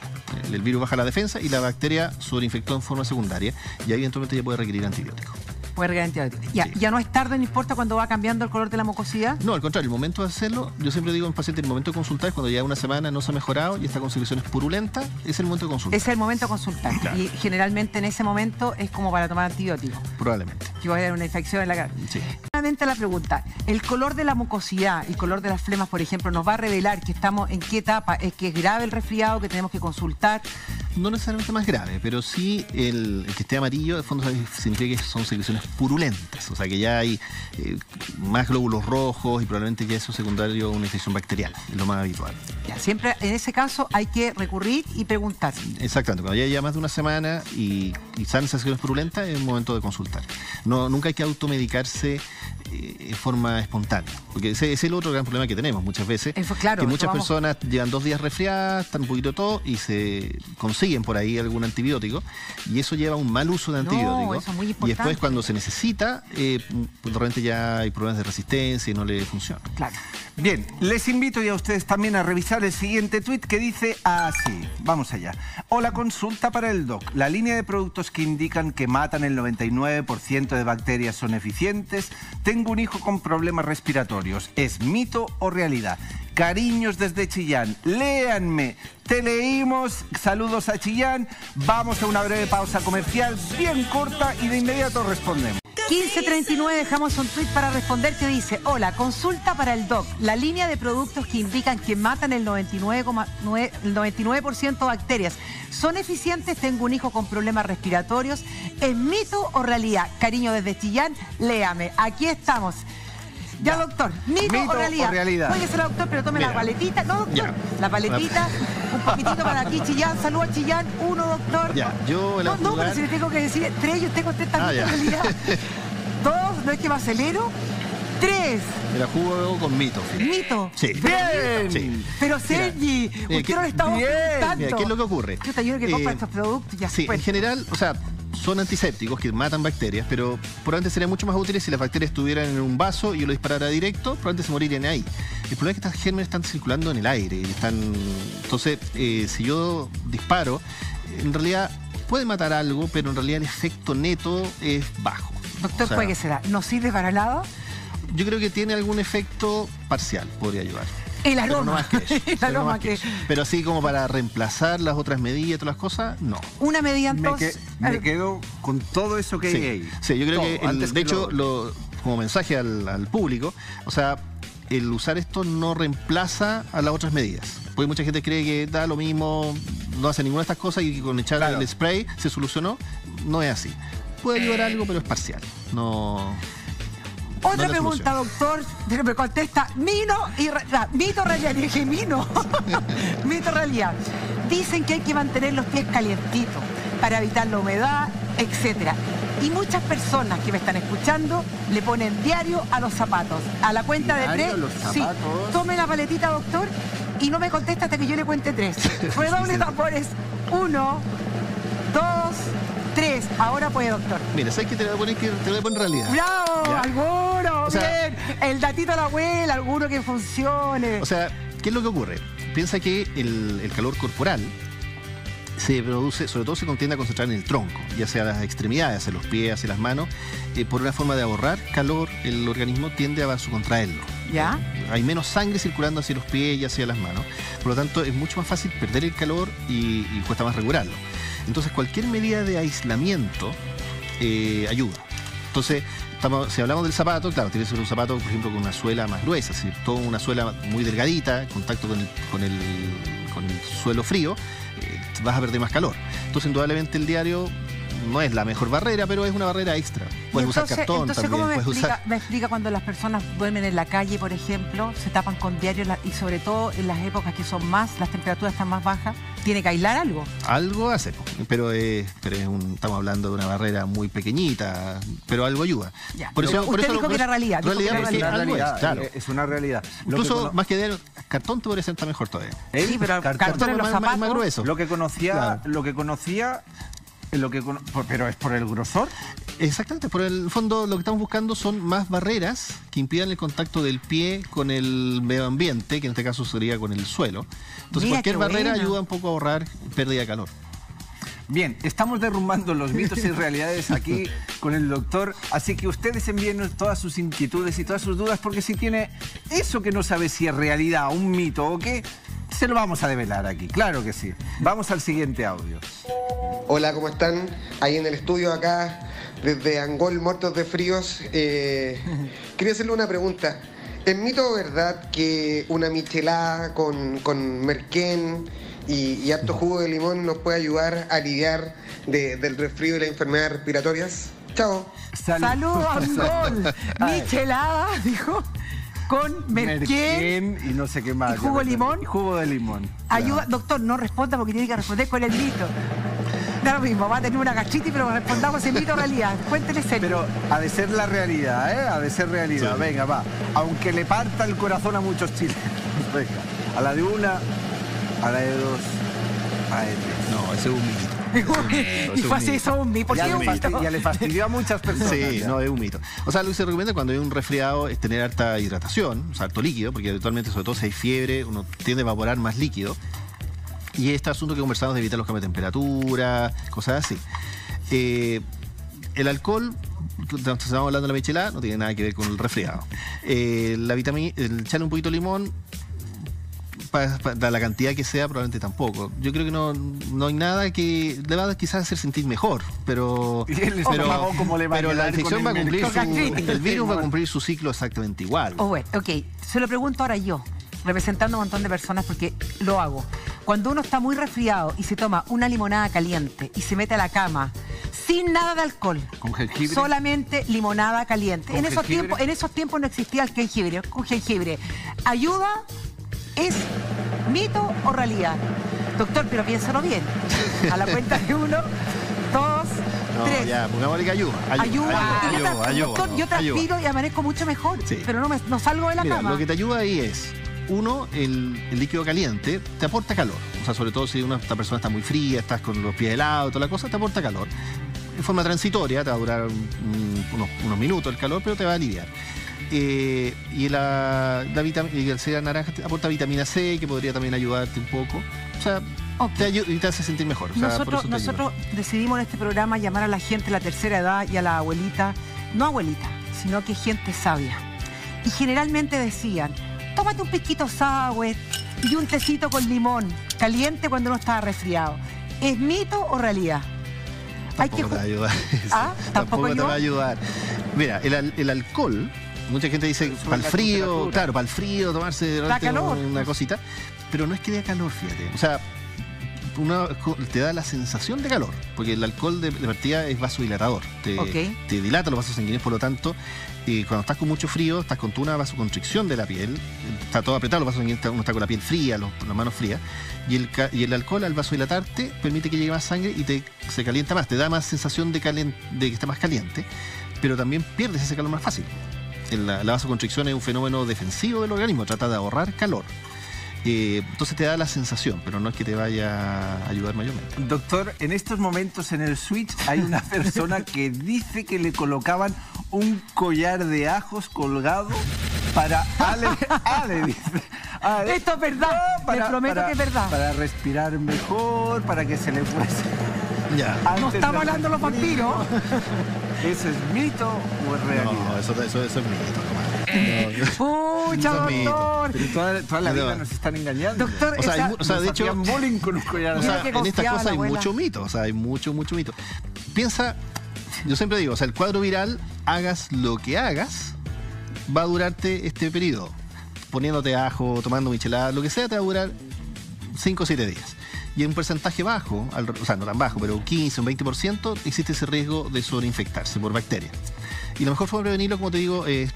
El virus baja la defensa y la bacteria sobreinfectó en forma secundaria y ahí eventualmente ya puede requerir antibiótico. ¿Ya no es tarde, no importa cuando va cambiando el color de la mucosidad? No, al contrario, el momento de hacerlo, yo siempre digo a un paciente, el momento de consultar es cuando ya una semana no se ha mejorado y está con secreciones purulentas, es el momento de consultar. Es el momento de consultar. Claro. Y generalmente en ese momento es como para tomar antibióticos. Probablemente. Que va a haber una infección en la garganta. Sí. La pregunta, el color de la mucosidad, el color de las flemas, por ejemplo, nos va a revelar que estamos en qué etapa, es que es grave el resfriado, que tenemos que consultar. No necesariamente más grave, pero sí el que esté amarillo, de fondo significa que son secreciones purulentas, o sea que ya hay más glóbulos rojos y probablemente ya eso es secundario a una infección bacterial, es lo más habitual. Ya, siempre en ese caso hay que recurrir y preguntar. Exactamente, cuando ya más de una semana y salen secreciones purulentas es el momento de consultar. Nunca hay que automedicarse en forma espontánea, porque ese es el otro gran problema que tenemos muchas veces, claro, que muchas personas llevan 2 días resfriadas, están un poquito todo y se consiguen por ahí algún antibiótico y eso lleva a un mal uso de antibiótico, eso es muy importante. Y después cuando se necesita, pues de repente ya hay problemas de resistencia y no le funciona. Claro. Bien, les invito ya a ustedes también a revisar el siguiente tuit que dice así. Vamos allá. Hola, consulta para el doc. La línea de productos que indican que matan el 99% de bacterias son eficientes. Tengo un hijo con problemas respiratorios. ¿Es mito o realidad? Cariños desde Chillán. Léanme. Te leímos. Saludos a Chillán. Vamos a una breve pausa comercial bien corta y de inmediato respondemos. 1539, dejamos un tuit para responder que dice: hola, consulta para el doc. La línea de productos que indican que matan el 99% de bacterias son eficientes. Tengo un hijo con problemas respiratorios. ¿Es mito o realidad? Cariño desde Chillán, léame. Aquí estamos. Ya, doctor, ¿mito o realidad? Puede ser, doctor, pero tome la paletita. No, doctor, ya. La paletita, un poquitito para aquí, Chillán. Saludos a Chillán. 1, doctor. Ya, yo no, pero si le tengo que decir 3, usted contesta mito o realidad. 2, no es que me acelero. 3. Me la juego con mito. Fíjate. ¿Mito? Sí. ¡Bien! Sí. Pero Sergi, usted no le estamos preguntando. Mira, ¿qué es lo que ocurre? Yo te ayudo que compra estos productos. Ya sí, en general, o sea, son antisépticos que matan bacterias, pero probablemente serían mucho más útiles si las bacterias estuvieran en un vaso y yo lo disparara directo, probablemente se morirían ahí. El problema es que estos gérmenes están circulando en el aire. Entonces, si yo disparo, en realidad puede matar algo, pero en realidad el efecto neto es bajo. Doctor, o sea, ¿puede que será? ¿No sirve para nada? Yo creo que tiene algún efecto parcial, podría ayudar. El aroma. Pero no más que eso. El aroma que... Pero así como para reemplazar las otras medidas y todas las cosas, no. Una medida entonces... Me quedo con todo eso que hay ahí. Sí, yo creo que, de hecho, como mensaje al público, o sea, el usar esto no reemplaza a las otras medidas. Porque mucha gente cree que da lo mismo, no hace ninguna de estas cosas y que con echar el spray se solucionó. No es así. Puede ayudar algo, pero es parcial. No... Otra pregunta, doctor, pero me contesta mito realidad. Dije mito realidad. Dicen que hay que mantener los pies calientitos para evitar la humedad, etcétera. Y muchas personas que me están escuchando le ponen diario a los zapatos. A la cuenta de 3, sí. Tome la paletita, doctor, y no me contesta hasta que yo le cuente 3. Redoble tambores. 1, 2, 3. Ahora puede, doctor. Mira, ¿sabes qué te lo voy a poner en realidad? ¡Bravo! ¿Ya? ¡Alguno! O sea, bien. El datito de la abuela, alguno que funcione. O sea, ¿qué es lo que ocurre? Piensa que el calor corporal se produce, sobre todo se tiende a concentrar en el tronco, ya sea las extremidades, hacia los pies, hacia las manos. Por una forma de ahorrar calor, el organismo tiende a vasocontraerlo. ¿Ya? Hay menos sangre circulando hacia los pies y hacia las manos. Por lo tanto, es mucho más fácil perder el calor y cuesta más regularlo. Entonces, cualquier medida de aislamiento ayuda. Entonces, si hablamos del zapato, claro, tiene que ser un zapato, por ejemplo, con una suela más gruesa, es decir, toda una suela muy delgadita, en contacto con el suelo frío, vas a perder más calor. Entonces, indudablemente el diario no es la mejor barrera, pero es una barrera extra. Puedes usar cartón también. ¿Cómo me explica cuando las personas duermen en la calle, por ejemplo, se tapan con diario y sobre todo en las épocas que son las temperaturas están más bajas? ¿Tiene que aislar algo? Algo hace, pero estamos hablando de una barrera muy pequeñita, pero algo ayuda. Ya. Usted dijo que era realidad. Claro. Es una realidad. Incluso más que diario, cartón te presenta mejor todavía. Sí, pero cartón en los zapatos. Más grueso. Lo que conocía, pero es por el grosor. Exactamente, por el fondo lo que estamos buscando son más barreras que impidan el contacto del pie con el medio ambiente, que en este caso sería con el suelo. Entonces cualquier barrera ayuda un poco a ahorrar pérdida de calor. Bien, estamos derrumbando los mitos y realidades aquí con el doctor, así que ustedes envíen todas sus inquietudes y todas sus dudas, porque si tiene eso que no sabe si es realidad, un mito o qué, se lo vamos a develar aquí, claro que sí. Vamos al siguiente audio. Hola, ¿cómo están? Ahí en el estudio acá, desde Angol, muertos de fríos. Quería hacerle una pregunta. ¿Es mito o verdad que una michelada con merquén y harto jugo de limón nos puede ayudar a aliviar del resfrío y las enfermedades respiratorias? Chao. Saludos, Angol. Michelada, dijo, con merquén y no sé qué más. ¿Y jugo de limón? Y jugo de limón. Ayuda, doctor, no responda porque tiene que responder con el mito. Da lo mismo, va a tener una gastritis, pero respondamos el mito o realidad. Cuéntele serio. Pero ha de ser la realidad, ¿eh? Ha de ser realidad. Sí. Venga, va. Aunque le parta el corazón a muchos chilenos. Venga. A la de una, a la de dos, a la de tres. No, ese es un mito. Y fue así zombie, ¿por qué un mito? Ya le fastidió a muchas personas. Sí, no, es un mito. O sea, lo que se recomienda cuando hay un resfriado es tener harta hidratación, o sea, harto líquido, porque habitualmente, sobre todo si hay fiebre, uno tiende a evaporar más líquido. Y este asunto que conversamos de evitar los cambios de temperatura, cosas así. El alcohol, estamos hablando de la michelada, no tiene nada que ver con el resfriado. Echarle un poquito de limón, para la cantidad que sea, probablemente tampoco. Yo creo que no hay nada que le va a quizás hacer sentir mejor, pero la infección va a cumplir el virus va a cumplir su ciclo exactamente igual. Bueno, ok, se lo pregunto ahora yo, representando a un montón de personas porque lo hago. Cuando uno está muy resfriado y se toma una limonada caliente y se mete a la cama sin nada de alcohol, ¿con jengibre? Solamente limonada caliente. En esos tiempos no existía el jengibre, con jengibre. ¿Ayuda? ¿Es mito o realidad? Doctor, pero piénsalo bien. A la cuenta de 1, 2, 3. Ya, pongámosle que ayuda. Doctor, yo transpiro y amanezco mucho mejor, sí. Pero no salgo de la cama. Lo que te ayuda ahí es, uno, el líquido caliente te aporta calor. O sea, sobre todo si esta persona está muy fría, estás con los pies helados, toda la cosa, te aporta calor. En forma transitoria, te va a durar unos minutos el calor, pero te va a aliviar. Y el cereal naranja te aporta vitamina C, que podría también ayudarte un poco. O sea, y te hace sentir mejor. O sea, nosotros decidimos en este programa llamar a la gente de la tercera edad y a la abuelita, no abuelita, sino que gente sabia. Y generalmente decían, tómate un pisquito sour y un tecito con limón, caliente cuando uno está resfriado. ¿Es mito o realidad? Tampoco te va a ayudar. Tampoco te va a ayudar. Mira, el alcohol, mucha gente dice, para el frío, claro, para el frío, tomarse una cosita, pero no es que dé calor, fíjate. O sea, te da la sensación de calor, porque el alcohol de partida es vasodilatador, te dilata los vasos sanguíneos, por lo tanto, cuando estás con mucho frío, estás con una vasoconstricción de la piel, está todo apretado, los vasos sanguíneos, uno está con la piel fría, las manos frías, y el alcohol, al vasodilatarte, permite que llegue más sangre y se calienta más, te da más sensación de que está más caliente, pero también pierdes ese calor más fácil. La vasoconstricción es un fenómeno defensivo del organismo, trata de ahorrar calor. Entonces te da la sensación, pero no es que te vaya a ayudar mayormente. Doctor, en estos momentos en el switch hay una persona que dice que le colocaban un collar de ajos colgado para Ale dice. Esto es verdad, le prometo que es verdad. Para respirar mejor, para que se le fuese. Ya. No estamos hablando de los vampiros. ¿Eso es mito o es realidad? No, eso es mito, nomás. Pucha, doctor. Pero toda la vida nos están engañando. Doctor, de hecho, bullying con un collar. En estas cosas hay mucho mito. O sea, hay mucho mito. Piensa, yo siempre digo, el cuadro viral, hagas lo que hagas, va a durarte este periodo. Poniéndote ajo, tomando michelada, lo que sea, te va a durar 5 o 7 días. Y en un porcentaje bajo, o sea, no tan bajo, pero un 15, un 20%, existe ese riesgo de sobreinfectarse por bacterias. Y la mejor forma de prevenirlo, como te digo, es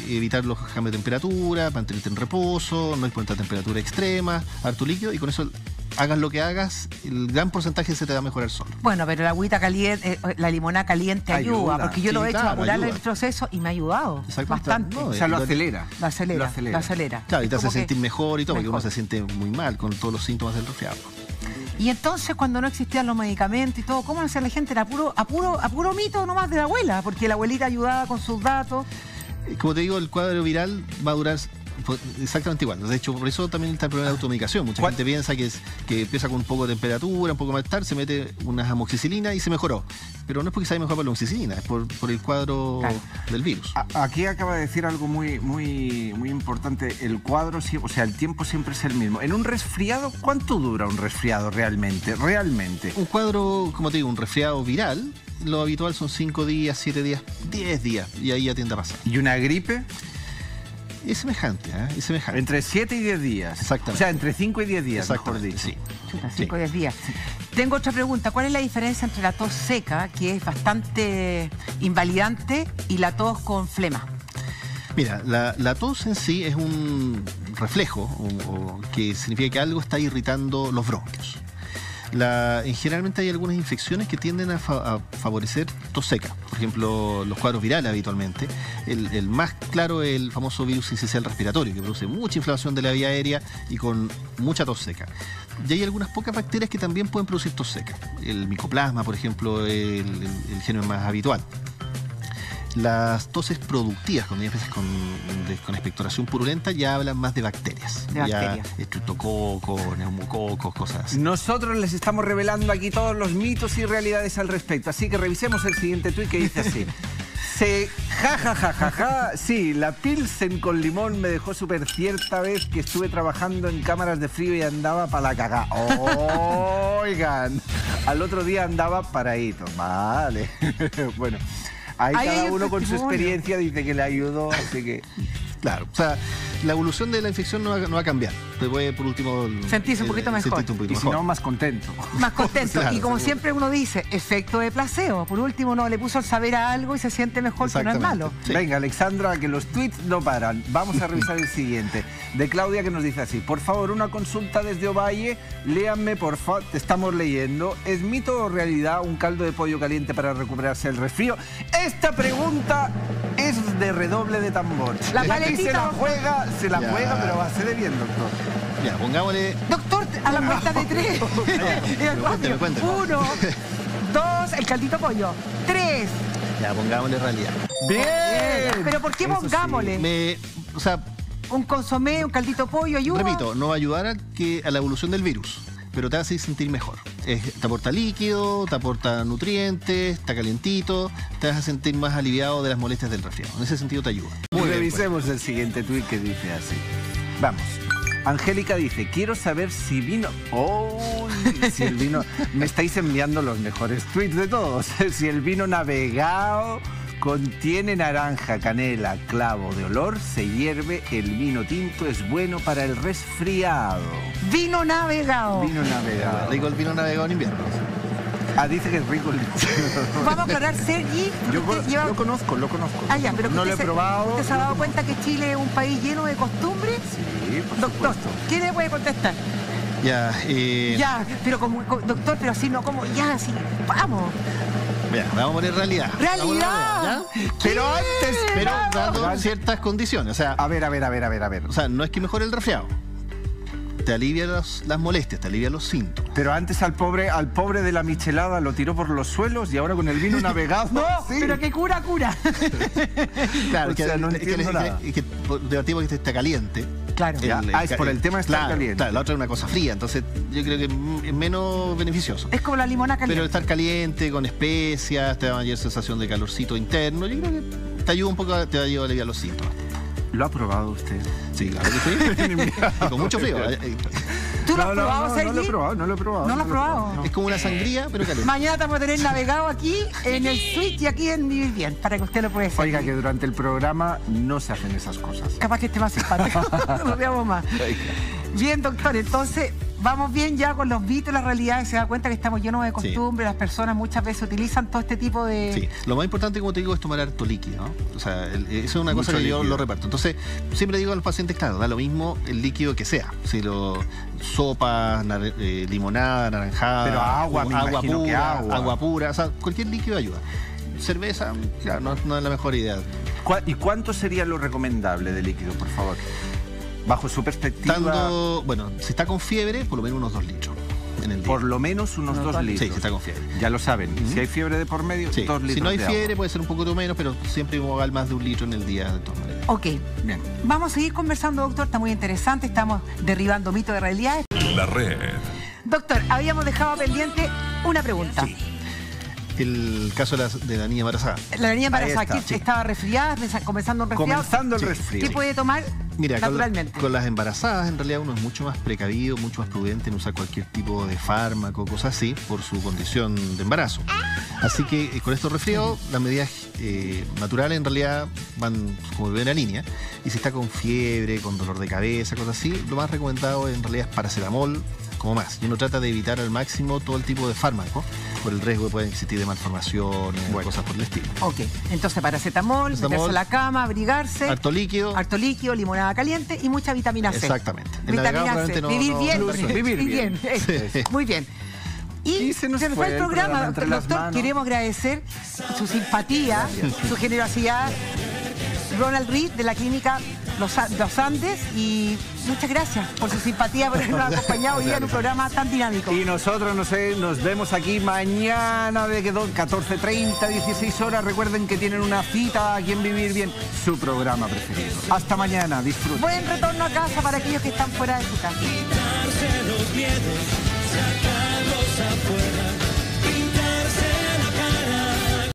evitar los cambios de temperatura, mantenerte en reposo, no exponerte a temperatura extrema, harto líquido, y con eso hagas lo que hagas, el gran porcentaje se te va a mejorar solo. Bueno, pero la agüita caliente, la limonada caliente ayuda, porque yo lo he hecho a apurar el proceso y me ha ayudado bastante. O sea, lo acelera. Lo acelera. Claro, y te hace sentir mejor y todo, porque uno se siente muy mal con todos los síntomas del resfriado. Y entonces, cuando no existían los medicamentos y todo, ¿cómo hacía la gente? Era a puro mito nomás de la abuela, porque la abuelita ayudaba con sus datos. Como te digo, el cuadro viral va a durar Exactamente igual. De hecho, por eso también está el problema de automedicación. Mucha gente piensa que empieza con un poco de temperatura, un poco de malestar, se mete unas amoxicilina y se mejoró. Pero no es porque se haya mejorado por la amoxicilina, es por el cuadro del virus. Aquí acaba de decir algo muy importante. El cuadro, o sea, el tiempo siempre es el mismo. En un resfriado, ¿cuánto dura un resfriado realmente? Un cuadro, como te digo, un resfriado viral, lo habitual son 5 días, 7 días, 10 días, y ahí ya tiende a pasar. ¿Y una gripe? Es semejante, es semejante. Entre 7 y 10 días. Exactamente. O sea, entre 5 y 10 días, mejor dicho. Sí. 5 y 10 días. Tengo otra pregunta. ¿Cuál es la diferencia entre la tos seca, que es bastante invalidante, y la tos con flema? Mira, la tos en sí es un reflejo, que significa que algo está irritando los bronquios. Generalmente hay algunas infecciones que tienden a favorecer tos seca. Por ejemplo, los cuadros virales habitualmente. El más claro es el famoso virus sincicial respiratorio, que produce mucha inflamación de la vía aérea y con mucha tos seca. Y hay algunas pocas bacterias que también pueden producir tos seca. El micoplasma, por ejemplo, el germen más habitual. Las toses productivas, cuando ya empiezas con expectoración purulenta, ya hablan más de bacterias. Estreptococos, neumococos, cosas así. Nosotros les estamos revelando aquí todos los mitos y realidades al respecto. Así que revisemos el siguiente tuit que dice así. Sí, la Pilsen con limón me dejó súper cierta vez que estuve trabajando en cámaras de frío y andaba para la cagá. Oigan, al otro día andaba paradito. Vale. Bueno. Ahí cada uno con su experiencia dice que le ayudó, así que... Claro, o sea, la evolución de la infección no va a cambiar. Te puede, por último... Sentirse un poquito mejor. Y si no, más contento. Más contento. Claro, y como siempre uno dice, efecto de placebo. Por último, uno le puso el saber a algo y se siente mejor, que no es malo. Sí. Venga, Alexandra, que los tweets no paran. Vamos a revisar el siguiente. De Claudia, que nos dice así. Por favor, una consulta desde Ovalle. Léanme, por favor. Te estamos leyendo. ¿Es mito o realidad un caldo de pollo caliente para recuperarse el resfrío? Esta pregunta es de redoble de tambor. Aquí se la juega, pero va a ser de bien, doctor. Ya, pongámosle... Doctor, a la cuenta de 3. Cuénteme. 1, 2, el caldito pollo. 3. Ya, pongámosle realidad. ¡Bien! ¿Pero por qué pongámosle? Un consomé, un caldito pollo, ayuda. Repito, no va a ayudar a la evolución del virus, pero te hace sentir mejor. Te aporta líquido, te aporta nutrientes, está calientito, te vas a sentir más aliviado de las molestias del resfriado. En ese sentido te ayuda. Revisemos el siguiente tuit que dice así. Vamos. Angélica dice, quiero saber si vino... si el vino... Me estáis enviando los mejores tweets de todos. Si el vino navegado contiene naranja, canela, clavo de olor, se hierve, el vino tinto es bueno para el resfriado. Vino navegado. Rico el vino navegado en invierno. Dice que es rico el vino. Vamos a aclarar, Sergi. Lo conozco. Ya, pero no lo he probado. ¿Usted se ha dado cuenta que Chile es un país lleno de costumbres? Sí, por Doctor, supuesto. ¿quién le puede contestar? Ya, pero doctor, pero así no, como, ya, así, vamos. Mira, vamos a poner realidad. ¡Realidad! Pero antes, dando ciertas condiciones. O sea, a ver. O sea, no es que mejore el resfriado. Te alivia las molestias, te alivia los síntomas. Pero antes al pobre de la michelada lo tiró por los suelos y ahora con el vino navegado. No, sí. Pero que cura. Claro, o sea, no entiendo nada. Es que debatimos que está caliente. Claro. Es por el tema de estar caliente. Claro, la otra es una cosa fría, entonces yo creo que es menos beneficioso. Es como la limonada caliente. Pero estar caliente, con especias, te da mayor sensación de calorcito interno, yo creo que te ayuda un poco, te ayuda a aliviar los síntomas. ¿Lo ha probado usted? Sí, claro que sí. Y con mucho frío. ¿Tú lo has probado, Sergi? No lo he probado. ¿No lo has probado? Es como una sangría, pero caliente. Mañana te vamos a tener navegado aquí en el Switch y aquí en Vivir Bien, para que usted lo pueda hacer. Oiga, que durante el programa no se hacen esas cosas. Capaz que esté más simpático. Nos veamos más. Bien, doctor, entonces vamos bien ya con los mitos y las realidades. Se da cuenta que estamos llenos de costumbres. Las personas muchas veces utilizan todo este tipo de... Sí, lo más importante, como te digo, es tomar harto líquido, ¿no? O sea, eso es una cosa que yo lo reparto. Entonces, siempre digo a los pacientes, claro, da lo mismo el líquido que sea. Si sopa, limonada, naranjada, pero agua pura, o sea, cualquier líquido ayuda. Cerveza, claro, no es la mejor idea. ¿Y cuánto sería lo recomendable de líquido, por favor? Bajo su perspectiva... Si está con fiebre, por lo menos unos 2 litros. en el día. Por lo menos unos 2 litros. Sí, si está con fiebre. Ya lo saben. Si hay fiebre de por medio, 2 litros. Si no hay de fiebre, agua. puede ser un poquito menos, pero siempre igual más de 1 litro en el día de todas maneras. Ok. Bien. Vamos a seguir conversando, doctor. Está muy interesante. Estamos derribando mitos de realidades. La red. Doctor, habíamos dejado pendiente una pregunta. Sí. El caso de la niña embarazada. La niña embarazada, Ahí está, que estaba resfriada, comenzando un resfriado. Comenzando el resfrío. ¿Qué puede tomar Mira, naturalmente? con las embarazadas en realidad uno es mucho más precavido, mucho más prudente en usar cualquier tipo de fármaco, cosas así, por su condición de embarazo. Así que con estos resfriados, las medidas naturales en realidad van como el bebé en la línea. Y si está con fiebre, con dolor de cabeza, cosas así, lo más recomendado en realidad es paracetamol, como más. Y uno trata de evitar al máximo todo el tipo de fármacos, por el riesgo que pueden existir de malformaciones, cosas por el estilo. Ok, entonces paracetamol, meterse a la cama, abrigarse. Harto líquido. Harto líquido, limonada caliente y mucha vitamina C. Exactamente. El Vitamina navegado C. probablemente Vivir bien. Vivir bien. Sí. Muy bien. Y se nos fue el programa, entre las doctor. manos. Queremos agradecer su simpatía, su generosidad. Ronald Reed de la clínica Los Andes, y muchas gracias por su simpatía, por habernos acompañado hoy día en un programa tan dinámico. Y nosotros nos vemos aquí mañana de 14:30, 16 horas. Recuerden que tienen una cita aquí en Vivir Bien, su programa preferido. Hasta mañana, disfruten. Buen retorno a casa para aquellos que están fuera de su casa.